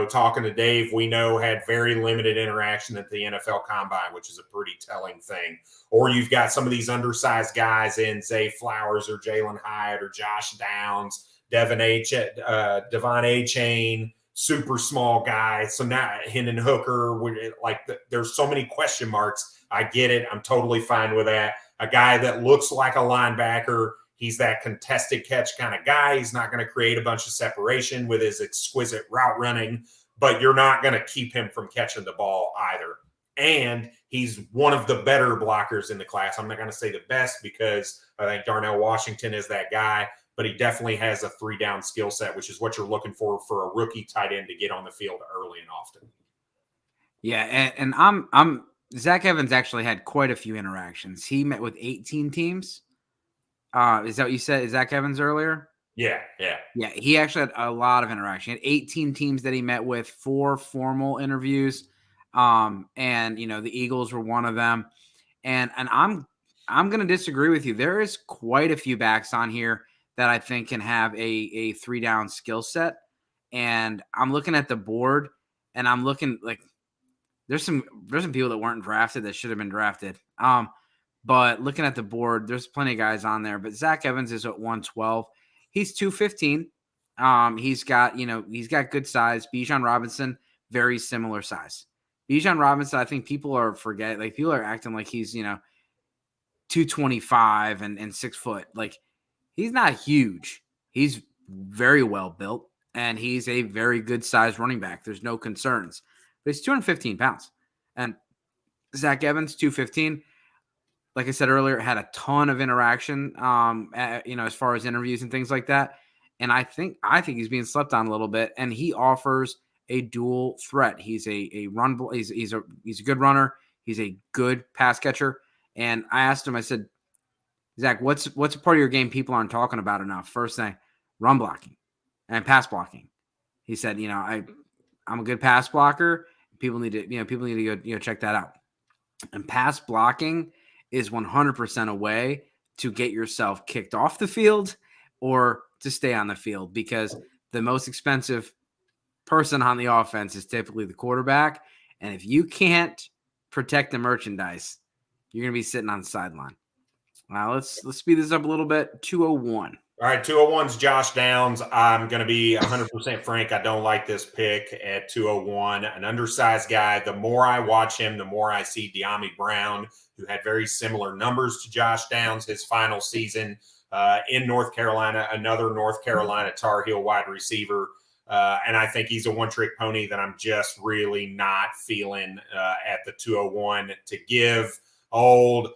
talking to Dave, we know had very limited interaction at the NFL Combine, which is a pretty telling thing. Or you've got some of these undersized guys in Zay Flowers or Jalen Hyatt or Josh Downs, Devon A. Chain, super small guy. So now Hendon Hooker, there's so many question marks. I get it. I'm totally fine with that. A guy that looks like a linebacker. He's that contested catch kind of guy. He's not going to create a bunch of separation with his exquisite route running, but you're not going to keep him from catching the ball either. And he's one of the better blockers in the class. I'm not going to say the best because I think Darnell Washington is that guy, but he definitely has a 3-down skill set, which is what you're looking for a rookie tight end to get on the field early and often. Yeah, and I'm Zach Evans actually had quite a few interactions. He met with 18 teams. Is that what you said? Zach Evans earlier? Yeah. He actually had a lot of interaction. He had 18 teams that he met with, 4 formal interviews, and the Eagles were one of them. And I'm going to disagree with you. There is quite a few backs on here that I think can have a 3-down skill set. And I'm looking at the board, and I'm looking like there's some people that weren't drafted that should have been drafted. But looking at the board, there's plenty of guys on there. But Zach Evans is at 112. He's 215. He's got good size. Bijan Robinson, very similar size. Bijan Robinson, I think people are forgetting. Like people are acting like he's 225 and 6 foot. Like he's not huge. He's very well built, and he's a very good size running back. There's no concerns. But he's 215 pounds, and Zach Evans 215. Like I said earlier, had a ton of interaction, as far as interviews and things like that. And I think he's being slept on a little bit. And he offers a dual threat. He's a run. He's a good runner. He's a good pass catcher. And I asked him. I said, Zach, what's a part of your game people aren't talking about enough? First thing, run blocking and pass blocking. He said, I'm a good pass blocker. People need to go check that out. And pass blocking is 100% a way to get yourself kicked off the field or to stay on the field, because the most expensive person on the offense is typically the quarterback. And if you can't protect the merchandise, you're going to be sitting on the sideline. Let's speed this up a little bit. 201. All right, 201's Josh Downs. I'm going to be 100% frank. I don't like this pick at 201. An undersized guy. The more I watch him, the more I see De'Ami Brown, who had very similar numbers to Josh Downs his final season in North Carolina, another North Carolina Tar Heel wide receiver. And I think he's a one-trick pony that I'm just really not feeling at the 201 to give old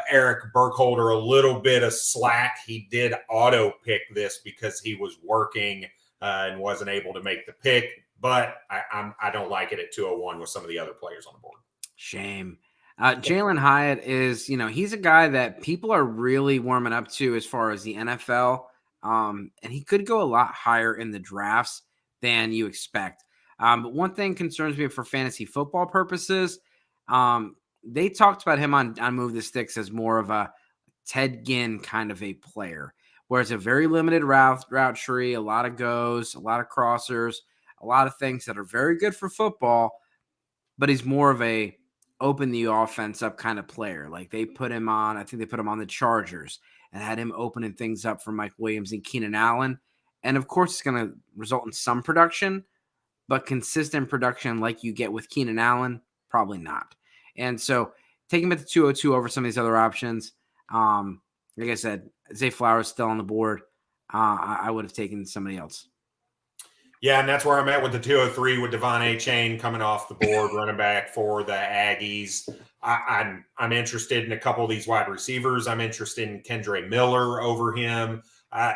Eric Burkholder a little bit of slack. He did auto pick this because he was working and wasn't able to make the pick, but I don't like it at 201 with some of the other players on the board. Shame. Jalen Hyatt is, he's a guy that people are really warming up to as far as the NFL. And he could go a lot higher in the drafts than you expect. But one thing concerns me for fantasy football purposes. They talked about him on Move the Sticks as more of a Ted Ginn kind of a player, where it's a very limited route tree, a lot of goes, a lot of crossers, a lot of things that are very good for football, but he's more of a open the offense up kind of player. Like they put him on, I think they put him on the Chargers and had him opening things up for Mike Williams and Keenan Allen. And of course, it's going to result in some production, but consistent production like you get with Keenan Allen, probably not. And so take him at the 202 over some of these other options. Like I said, Zay Flowers still on the board. I would have taken somebody else. Yeah, and that's where I'm at with the 203 with Devon A. Chain coming off the board, running back for the Aggies. I'm interested in a couple of these wide receivers. I'm interested in Kendre Miller over him.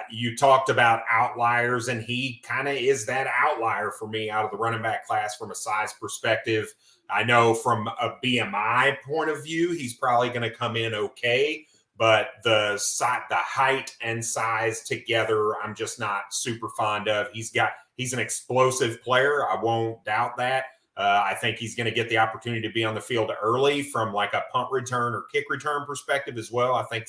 You talked about outliers, and he kind of is that outlier for me out of the running back class from a size perspective. I know from a BMI point of view, he's probably going to come in okay, but the height and size together, I'm just not super fond of. He's an explosive player. I won't doubt that. I think he's going to get the opportunity to be on the field early from like a punt return or kick return perspective as well. I think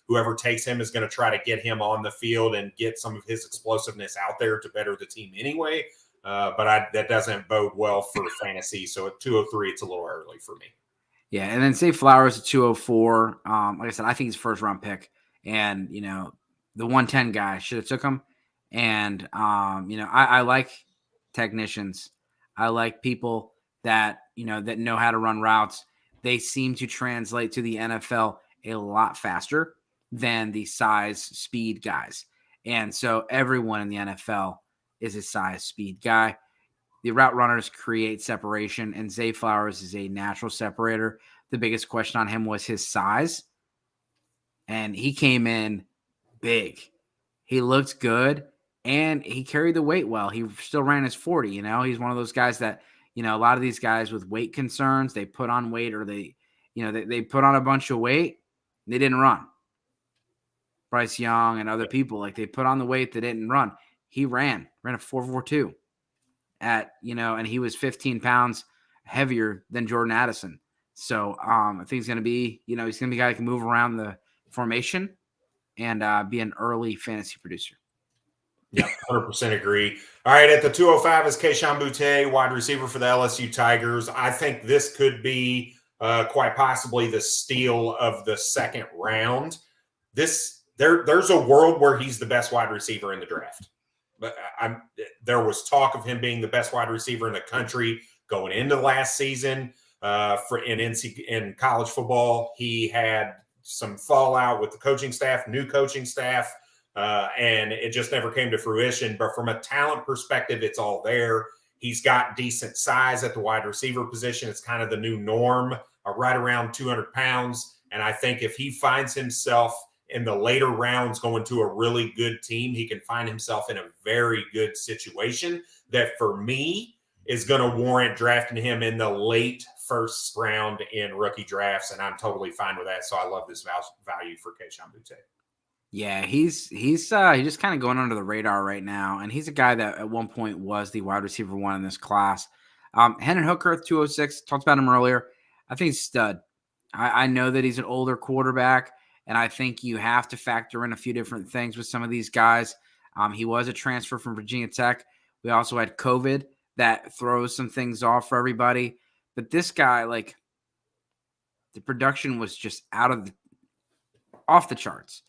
whoever takes him is going to try to get him on the field and get some of his explosiveness out there to better the team anyway. But that doesn't bode well for fantasy. So at 203, it's a little early for me. Yeah, and then Zay Flowers at 204. Like I said, I think he's a first-round pick. And, the 110 guy should have took him. And, I like technicians. I like people that, that know how to run routes. They seem to translate to the NFL a lot faster than the size speed guys. And so everyone in the NFL is a size speed guy. The route runners create separation, and Zay Flowers is a natural separator. The biggest question on him was his size, and he came in big. He looked good, and he carried the weight well. He still ran his 40, He's one of those guys that, a lot of these guys with weight concerns, they put on weight or they put on a bunch of weight. They didn't run. Bryce Young and other people, they put on the weight, they didn't run. He ran a 4.42 and he was 15 pounds heavier than Jordan Addison. So I think he's going to be, he's going to be a guy that can move around the formation and be an early fantasy producer. Yeah, 100% agree. All right, at the 205 is Kayshon Boutte, wide receiver for the LSU Tigers. I think this could be quite possibly the steal of the second round. There's a world where he's the best wide receiver in the draft. But there was talk of him being the best wide receiver in the country going into last season. In college football, he had some fallout with the coaching staff, new coaching staff, and it just never came to fruition. But from a talent perspective, it's all there. He's got decent size at the wide receiver position. It's kind of the new norm, right around 200 pounds. And I think if he finds himself in the later rounds going to a really good team, he can find himself in a very good situation that for me is going to warrant drafting him in the late first round in rookie drafts. And I'm totally fine with that. So I love this value for Kayshon Boutte. Yeah, he's just kind of going under the radar right now. And he's a guy that at one point was the wide receiver one in this class. Hendon Hooker, 206, talked about him earlier. I think he's a stud. I know that he's an older quarterback, and I think you have to factor in a few different things with some of these guys. He was a transfer from Virginia Tech. We also had COVID that throws some things off for everybody. But this guy, the production was just off the charts.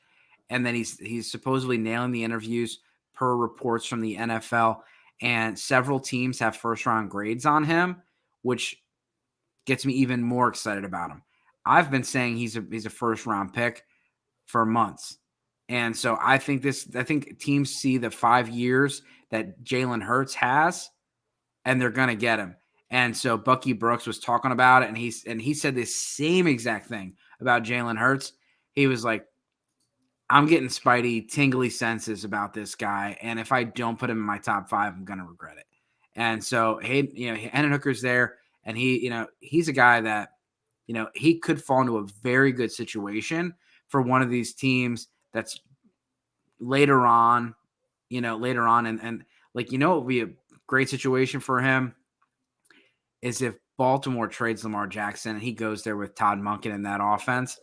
And then he's supposedly nailing the interviews per reports from the NFL. And several teams have first-round grades on him, which gets me even more excited about him. I've been saying he's a first-round pick for months. And so I think teams see the 5 years that Jalen Hurts has, and they're going to get him. And so Bucky Brooks was talking about it, and he said the same exact thing about Jalen Hurts. He was like, I'm getting spidey, tingly senses about this guy, and if I don't put him in my top 5, I'm going to regret it. And so, Hendon Hooker's there, and he's a guy that, he could fall into a very good situation for one of these teams that's later on. And what would be a great situation for him is if Baltimore trades Lamar Jackson and he goes there with Todd Monken in that offense.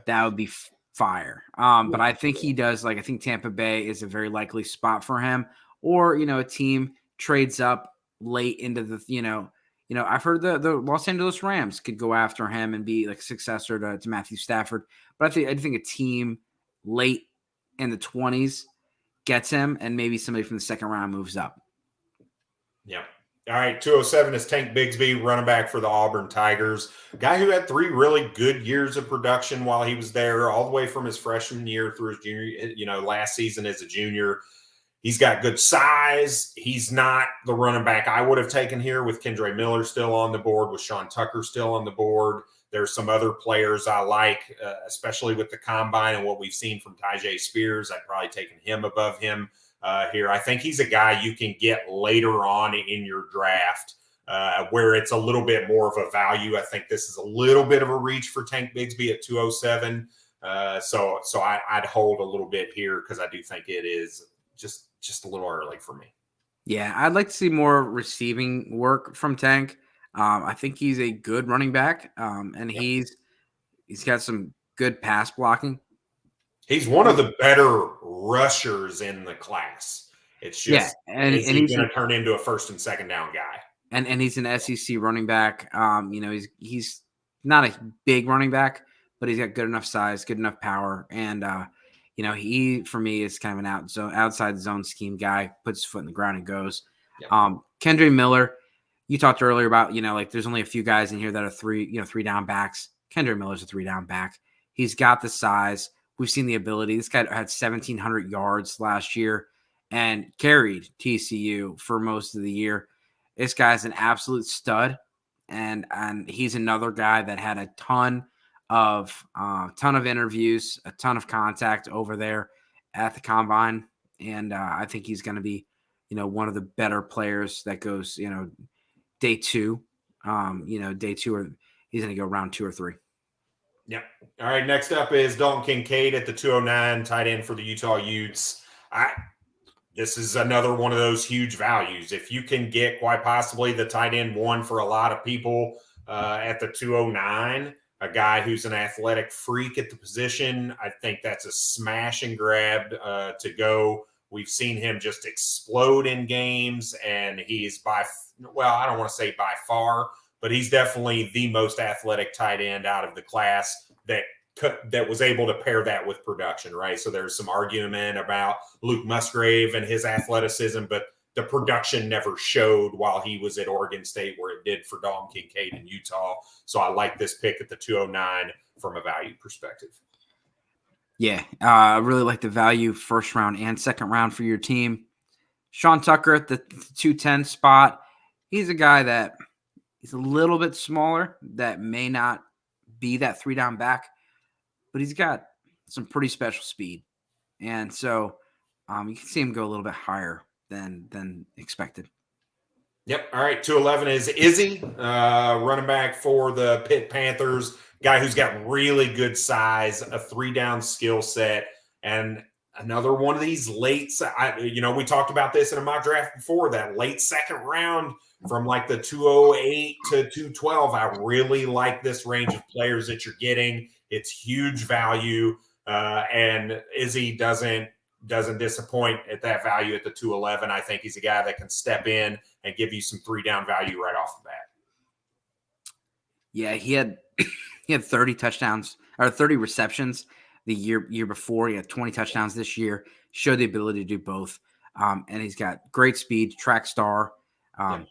That would be fire. But I think he does. I think Tampa Bay is a very likely spot for him, or a team trades up late into the I've heard the Los Angeles Rams could go after him and be like successor to Matthew Stafford. But I think a team late in the 20s gets him, and maybe somebody from the second round moves up. Yeah. All right, 207 is Tank Bigsby, running back for the Auburn Tigers. Guy who had 3 really good years of production while he was there, all the way from his freshman year through his junior, last season as a junior. He's got good size. He's not the running back I would have taken here with Kendre Miller still on the board, with Sean Tucker still on the board. There's some other players I like, especially with the combine and what we've seen from Tyjae Spears. I'd probably taken him above him here. I think he's a guy you can get later on in your draft where it's a little bit more of a value. I think this is a little bit of a reach for Tank Bigsby at 207. So I'd hold a little bit here because I do think it is just a little early for me. Yeah, I'd like to see more receiving work from Tank. I think he's a good running back, and he's got some good pass blocking. He's one of the better rushers in the class. It's just, and is he going to turn into a first and second down guy? And he's an SEC running back. He's not a big running back, but he's got good enough size, good enough power, and he for me is kind of an outside zone scheme guy. Puts his foot in the ground and goes. Yep. Kendre Miller, you talked earlier about there's only a few guys in here that are three down backs. Kendre Miller's a 3-down back. He's got the size. We've seen the ability. This guy had 1,700 yards last year and carried TCU for most of the year. This guy's an absolute stud, and he's another guy that had a ton of interviews, a ton of contact over there at the combine, and I think he's going to be, one of the better players that goes, day two, day two, or he's going to go round 2 or 3. Yep. All right. Next up is Dalton Kincaid at the 209, tight end for the Utah Utes. This is another one of those huge values. If you can get quite possibly the tight end one for a lot of people at the 209, a guy who's an athletic freak at the position, I think that's a smash and grab to go. We've seen him just explode in games, and he's I don't want to say by far, but he's definitely the most athletic tight end out of the class that was able to pair that with production, right? So there's some argument about Luke Musgrave and his athleticism, but the production never showed while he was at Oregon State where it did for Dalton Kincaid in Utah. So I like this pick at the 209 from a value perspective. Yeah, I really like the value first round and second round for your team. Sean Tucker at the 210 spot. He's a guy that he's a little bit smaller, that may not be that 3-down back, but he's got some pretty special speed. And so you can see him go a little bit higher than expected. Yep. All right. 211 is Izzy, running back for the Pitt Panthers, guy who's got really good size, a 3-down skill set, and another one of these late, we talked about this in a mock draft before, that late second round from like the 208 to 212. I really like this range of players that you're getting. It's huge value, and Izzy doesn't disappoint at that value at the 211. I think he's a guy that can step in and give you some 3-down value right off the bat. Yeah, he had 30 touchdowns or 30 receptions the year before. He had 20 touchdowns this year. Showed the ability to do both, and he's got great speed, track star. I'm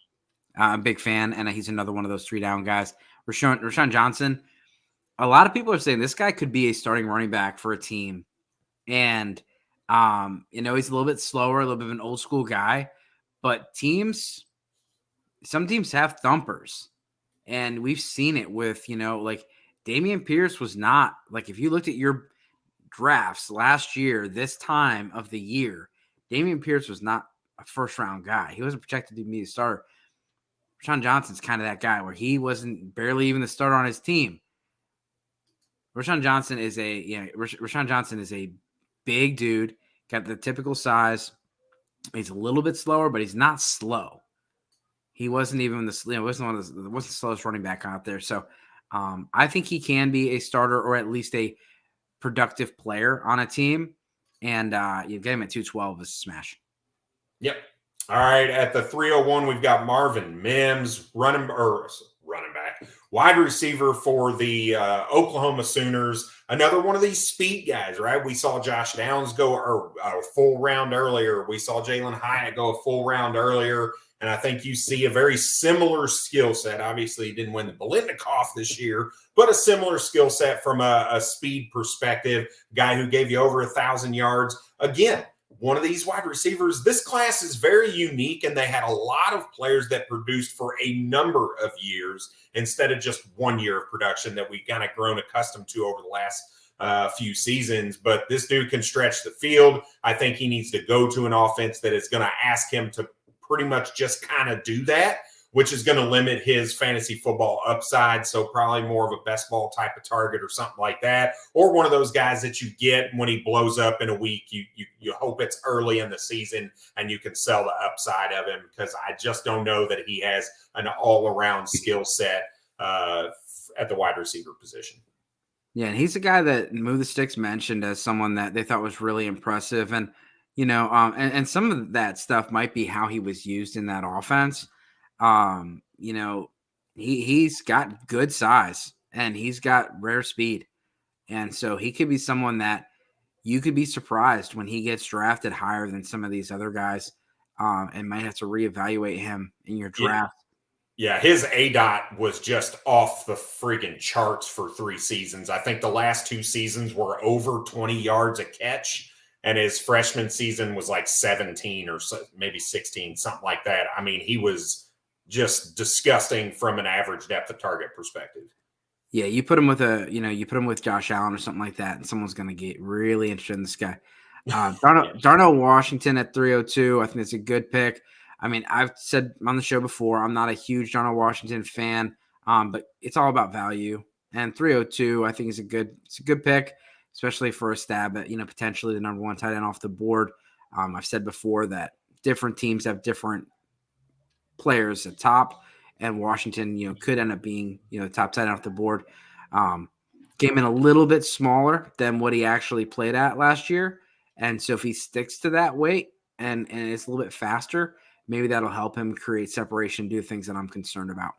a big fan, and he's another one of those 3-down guys. Rashawn Johnson. A lot of people are saying this guy could be a starting running back for a team, and he's a little bit slower, a little bit of an old school guy, but some teams have thumpers, and we've seen it with, Dameon Pierce was not, if you looked at your drafts last year, this time of the year, Dameon Pierce was not a first round guy. He wasn't projected to be a starter. Rashawn Johnson's kind of that guy where he wasn't barely even the starter on his team. Rashawn Johnson is a big dude, got the typical size. He's a little bit slower, but he's not slow. He wasn't even wasn't the slowest running back out there. So I think he can be a starter or at least a productive player on a team. And you get him at 212 is a smash. Yep. All right. At the 301, we've got Marvin Mims, running back, wide receiver for the Oklahoma Sooners. Another one of these speed guys, right? We saw Josh Downs go a full round earlier. We saw Jalen Hyatt go a full round earlier. And I think you see a very similar skill set. Obviously, he didn't win the Biletnikoff this year, but a similar skill set from a speed perspective. Guy who gave you over 1,000 yards. Again, one of these wide receivers. This class is very unique, and they had a lot of players that produced for a number of years instead of just 1 year of production that we've kind of grown accustomed to over the last few seasons. But this dude can stretch the field. I think he needs to go to an offense that is going to ask him to pretty much just kind of do that, which is going to limit his fantasy football upside. So probably more of a best ball type of target or something like that, or one of those guys that you get when he blows up in a week. You hope it's early in the season and you can sell the upside of him, because I just don't know that he has an all-around skill set at the wide receiver position. Yeah, and he's a guy that Move the Sticks mentioned as someone that they thought was really impressive. And, and some of that stuff might be how he was used in that offense. He's got good size and he's got rare speed. And so he could be someone that you could be surprised when he gets drafted higher than some of these other guys, and might have to reevaluate him in your draft. Yeah, his ADOT was just off the friggin' charts for 3 seasons. I think the last 2 seasons were over 20 yards a catch, and his freshman season was like 17 or maybe 16, something like that. I mean, he was just disgusting from an average depth of target perspective. Yeah, you put him with Josh Allen or something like that, and someone's going to get really interested in this guy. Darnell Washington at 302, I think it's a good pick. I mean, I've said on the show before, I'm not a huge Darnell Washington fan, but it's all about value. And 302, I think, is a good pick, especially for a stab at potentially the number 1 tight end off the board. I've said before that different teams have different players at top, and Washington could end up being the top tight end off the board. Came in a little bit smaller than what he actually played at last year, and so if he sticks to that weight and it's a little bit faster, maybe that'll help him create separation, do things that I'm concerned about.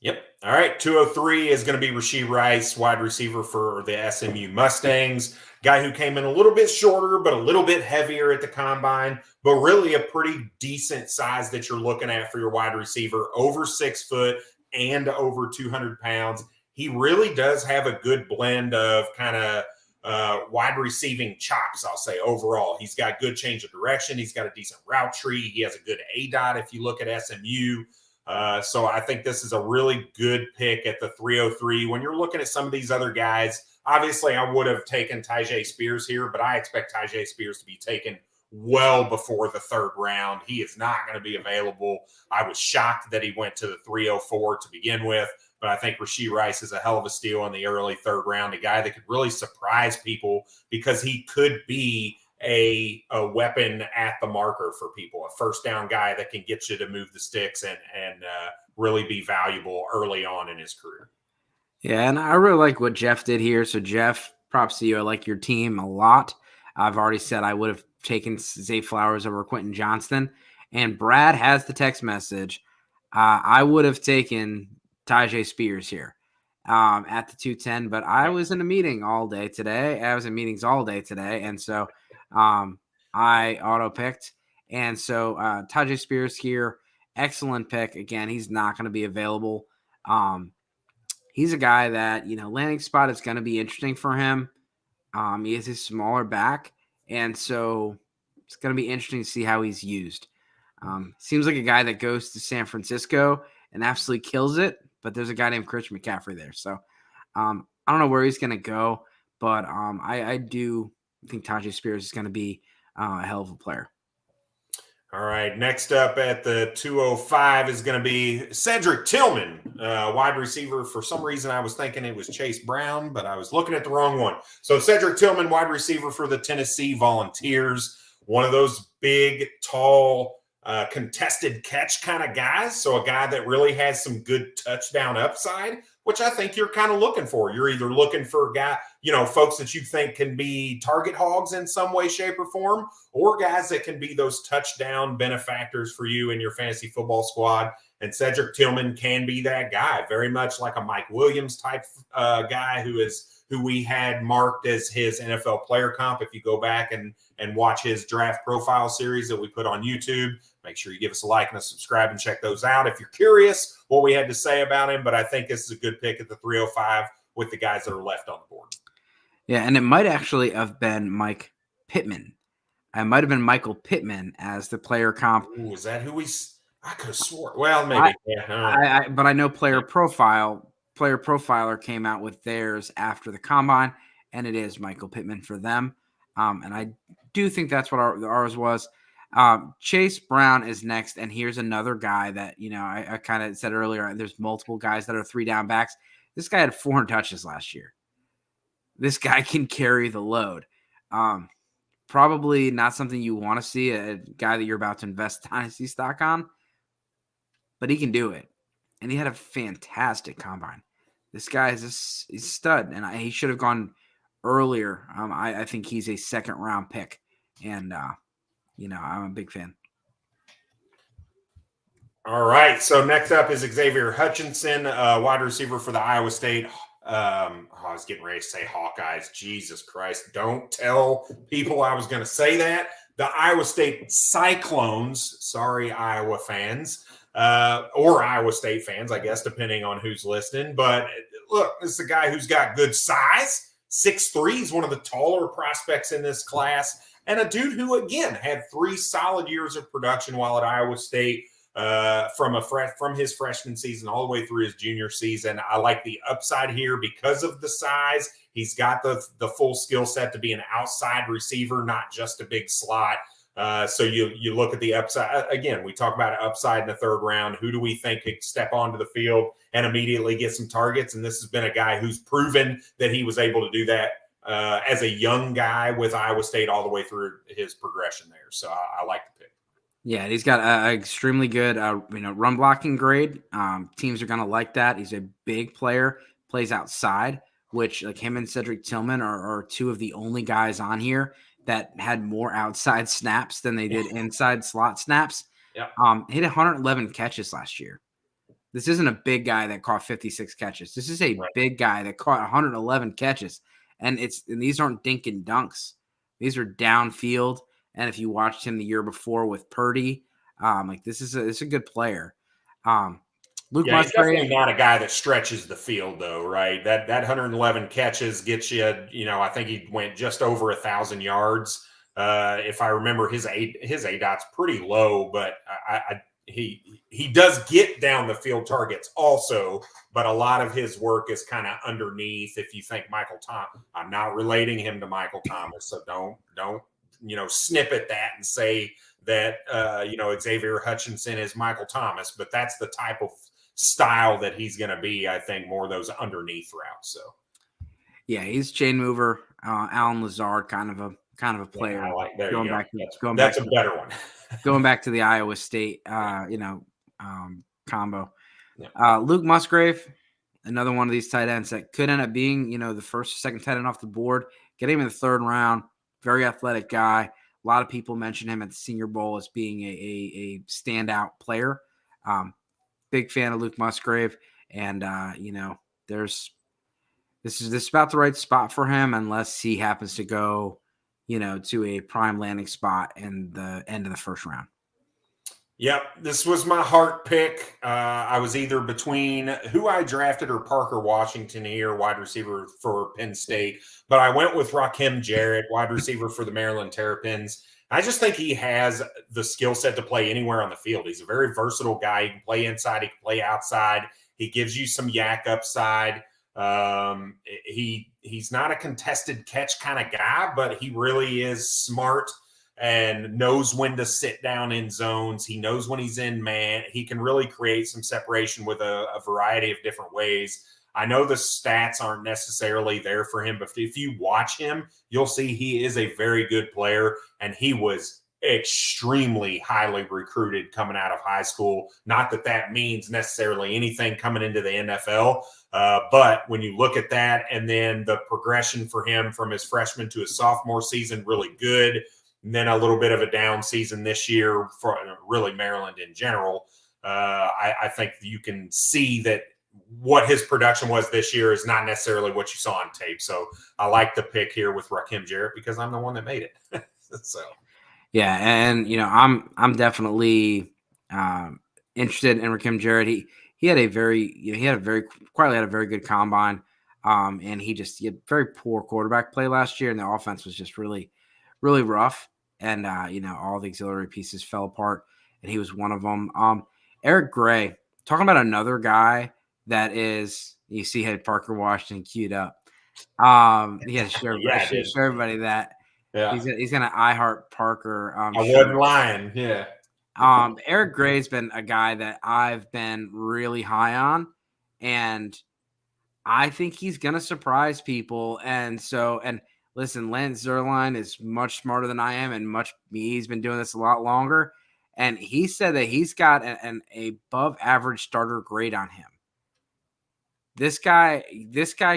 Yep. All right. 203 is going to be Rashee Rice, wide receiver for the SMU Mustangs. Guy who came in a little bit shorter, but a little bit heavier at the combine, but really a pretty decent size that you're looking at for your wide receiver, over 6 foot and over 200 pounds. He really does have a good blend of kind of wide receiving chops, I'll say, overall. He's got good change of direction. He's got a decent route tree. He has a good ADOT if you look at SMU. So I think this is a really good pick at the 303. When you're looking at some of these other guys, obviously I would have taken Tyjae Spears here, but I expect Tyjae Spears to be taken well before the 3rd round. He is not going to be available. I was shocked that he went to the 304 to begin with, but I think Rashee Rice is a hell of a steal in the early 3rd round, a guy that could really surprise people because he could be a weapon at the marker for people, a first down guy that can get you to move the sticks and really be valuable early on in his career. Yeah, and I really like what Jeff did here. So Jeff, props to you. I like your team a lot. I've already said I would have taken Zay Flowers over Quentin Johnston, and Brad has the text message. I would have taken Tyjae Spears here at the 210, but I was in a meeting all day today. I was in meetings all day today, and so I auto-picked. And so Tyjae Spears here, excellent pick. Again, he's not going to be available. He's a guy that, landing spot is going to be interesting for him. He is a smaller back, and so it's going to be interesting to see how he's used. Seems like a guy that goes to San Francisco and absolutely kills it, but there's a guy named Christian McCaffrey there. So I don't know where he's going to go, but I do think Tyjae Spears is going to be a hell of a player. All right, next up at the 205 is going to be Cedric Tillman, wide receiver. For some reason, I was thinking it was Chase Brown, but I was looking at the wrong one. So Cedric Tillman, wide receiver for the Tennessee Volunteers, one of those big, tall, contested catch kind of guys. So a guy that really has some good touchdown upside, which I think you're kind of looking for. You're either looking for a guy, folks that you think can be target hogs in some way, shape, or form, or guys that can be those touchdown benefactors for you in your fantasy football squad. And Cedric Tillman can be that guy, very much like a Mike Williams type guy who we had marked as his NFL player comp. If you go back and watch his draft profile series that we put on YouTube, make sure you give us a like and a subscribe and check those out if you're curious what we had to say about him. But I think this is a good pick at the 305 with the guys that are left on the board. Yeah, and it might actually have been Mike Pittman. it might have been Michael Pittman as the player comp. Ooh, is that who he's? I could have swore. Well, maybe. But I know Player Profiler came out with theirs after the combine, and it is Michael Pittman for them. And I do think that's what ours was. Chase Brown is next, and here's another guy that, I kind of said earlier, there's multiple guys that are 3 down backs. This guy had 4 touches last year. This guy can carry the load. Probably not something you want to see, a guy that you're about to invest Dynasty stock on, but he can do it. And he had a fantastic combine. This guy is he's a stud, and he should have gone earlier. I think he's a 2nd round pick, and I'm a big fan. All right. So next up is Xavier Hutchinson, wide receiver for the Iowa State. I was getting ready to say Hawkeyes. Jesus Christ. Don't tell people I was going to say that. The Iowa State Cyclones, sorry, Iowa fans, or Iowa State fans, I guess, depending on who's listening. But look, this is a guy who's got good size. 6'3", he's one of the taller prospects in this class. And a dude who, again, had 3 solid years of production while at Iowa State. From his freshman season all the way through his junior season. I like the upside here because of the size. He's got the full skill set to be an outside receiver, not just a big slot. So you look at the upside. Again, we talk about upside in the 3rd round. Who do we think could step onto the field and immediately get some targets? And this has been a guy who's proven that he was able to do that as a young guy with Iowa State all the way through his progression there. So I like the pick. Yeah, he's got an extremely good, run blocking grade. Teams are going to like that. He's a big player, plays outside, which like him and Cedric Tillman are 2 of the only guys on here that had more outside snaps than they did inside slot snaps. Yeah. Hit 111 catches last year. This isn't a big guy that caught 56 catches. This is a big guy that caught 111 catches, and these aren't dink and dunks. These are downfield. And if you watched him the year before with Purdy, this is a good player. Luke Musgrave, he's definitely not a guy that stretches the field, though, right? That 111 catches gets you. I think he went just over 1,000 yards. If I remember, his ADOT's pretty low, but he does get down the field targets also. But a lot of his work is kind of underneath. If you think Michael Thomas, I'm not relating him to Michael Thomas, so don't. Snippet that and say that, Xavier Hutchinson is Michael Thomas, but that's the type of style that he's going to be, I think, more of those underneath routes. So, yeah, he's chain mover, Alan Lazard, kind of a player. Yeah, I like there going you go. Back, that's a better one. Going back to the Iowa State, combo. Yeah. Luke Musgrave, another one of these tight ends that could end up being, the 1st or 2nd tight end off the board. Get him in the 3rd round. Very athletic guy. A lot of people mention him at the Senior Bowl as being a standout player. Big fan of Luke Musgrave, and this is about the right spot for him, unless he happens to go, to a prime landing spot in the end of the 1st round. Yep, this was my heart pick. I was either between who I drafted or Parker Washington here, wide receiver for Penn State. But I went with Rakim Jarrett, wide receiver for the Maryland Terrapins. I just think he has the skill set to play anywhere on the field. He's a very versatile guy. He can play inside. He can play outside. He gives you some yak upside. He's not a contested catch kind of guy, but he really is smart and knows when to sit down in zones. He knows when he's in man. He can really create some separation with a variety of different ways. I know the stats aren't necessarily there for him, but if you watch him, you'll see he is a very good player, and he was extremely highly recruited coming out of high school. Not that means necessarily anything coming into the NFL, but when you look at that and then the progression for him from his freshman to his sophomore season, really good. And then a little bit of a down season this year for really Maryland in general. I think you can see that what his production was this year is not necessarily what you saw on tape. So I like the pick here with Rakim Jarrett because I'm the one that made it. So, yeah. And, I'm definitely interested in Rakim Jarrett. He had a very good combine. And he had very poor quarterback play last year. And the offense was just really, really rough. and all the auxiliary pieces fell apart, and he was one of them. Eric Gray, talking about another guy that is, you see, had Parker Washington queued up. Yeah, sure. Yeah, I I should did. show everybody that Yeah, he's gonna iHeart Parker. I wasn't lying. Yeah. Eric Gray's been a guy that I've been really high on, and I think he's gonna surprise people. And listen, Lance Zierlein is much smarter than I am, and he's been doing this a lot longer. And he said that he's got an above average starter grade on him. This guy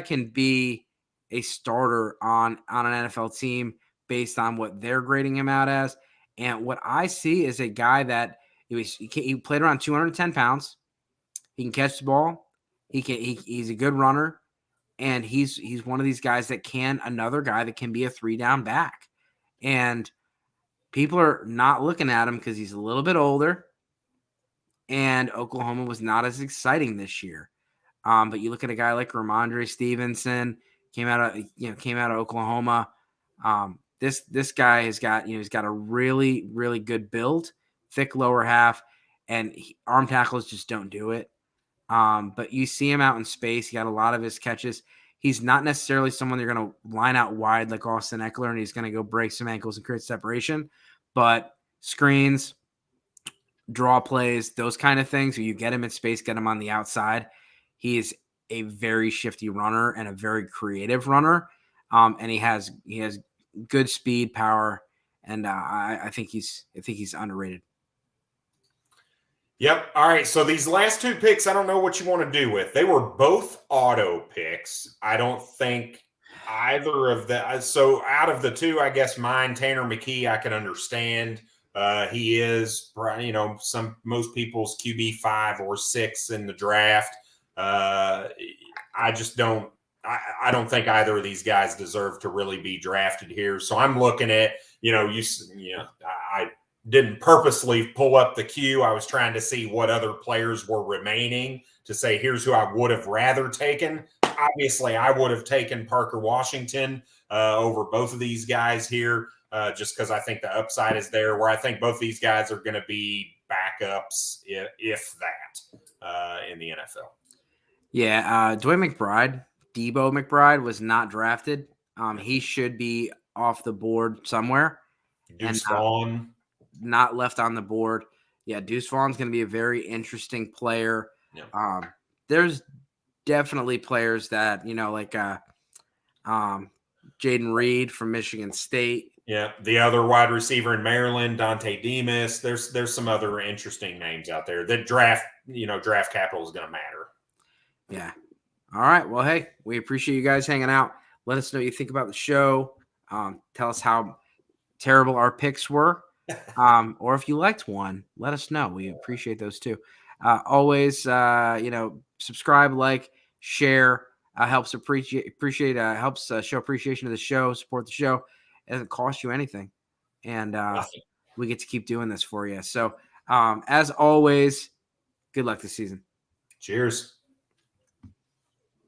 can be a starter on an NFL team based on what they're grading him out as. And what I see is a guy that he played around 210 pounds. He can catch the ball. He's a good runner, and he's one of these guys another guy that can be a 3-down back. And people are not looking at him because he's a little bit older, and Oklahoma was not as exciting this year. But you look at a guy like Ramondre Stevenson, came out of Oklahoma. This guy he's got a really, really good build, thick lower half, and arm tackles just don't do it. But you see him out in space. He got a lot of his catches. He's not necessarily someone you're going to line out wide like Austin Eckler, and he's going to go break some ankles and create separation. But screens, draw plays, those kind of things, where you get him in space, get him on the outside. He is a very shifty runner and a very creative runner. And he has good speed, power, and I think he's underrated. Yep. All right. So these last two picks, I don't know what you want to do with. They were both auto picks. I don't think either of the. So out of the two, I guess mine, Tanner McKee, I can understand. He is, most people's QB 5 or 6 in the draft. I just don't. I don't think either of these guys deserve to really be drafted here. So I'm looking at, I didn't purposely pull up the queue. I was trying to see what other players were remaining to say, here's who I would have rather taken. Obviously, I would have taken Parker Washington over both of these guys here, just because I think the upside is there, where I think both these guys are going to be backups, if that, in the NFL. Yeah, Debo McBride was not drafted. He should be off the board somewhere. Deuce Vaughn. Not left on the board. Yeah, Deuce Vaughn's going to be a very interesting player. Yeah. There's definitely players that, like Jaden Reed from Michigan State. Yeah, the other wide receiver in Maryland, Dante Demas. There's some other interesting names out there. The draft capital is going to matter. Yeah. All right. Well, hey, we appreciate you guys hanging out. Let us know what you think about the show. Tell us how terrible our picks were. Or if you liked one, let us know. We appreciate those too. Always, subscribe, like, share, helps helps show appreciation of the show, support the show. It doesn't cost you anything. And we get to keep doing this for you. So, as always, good luck this season. Cheers.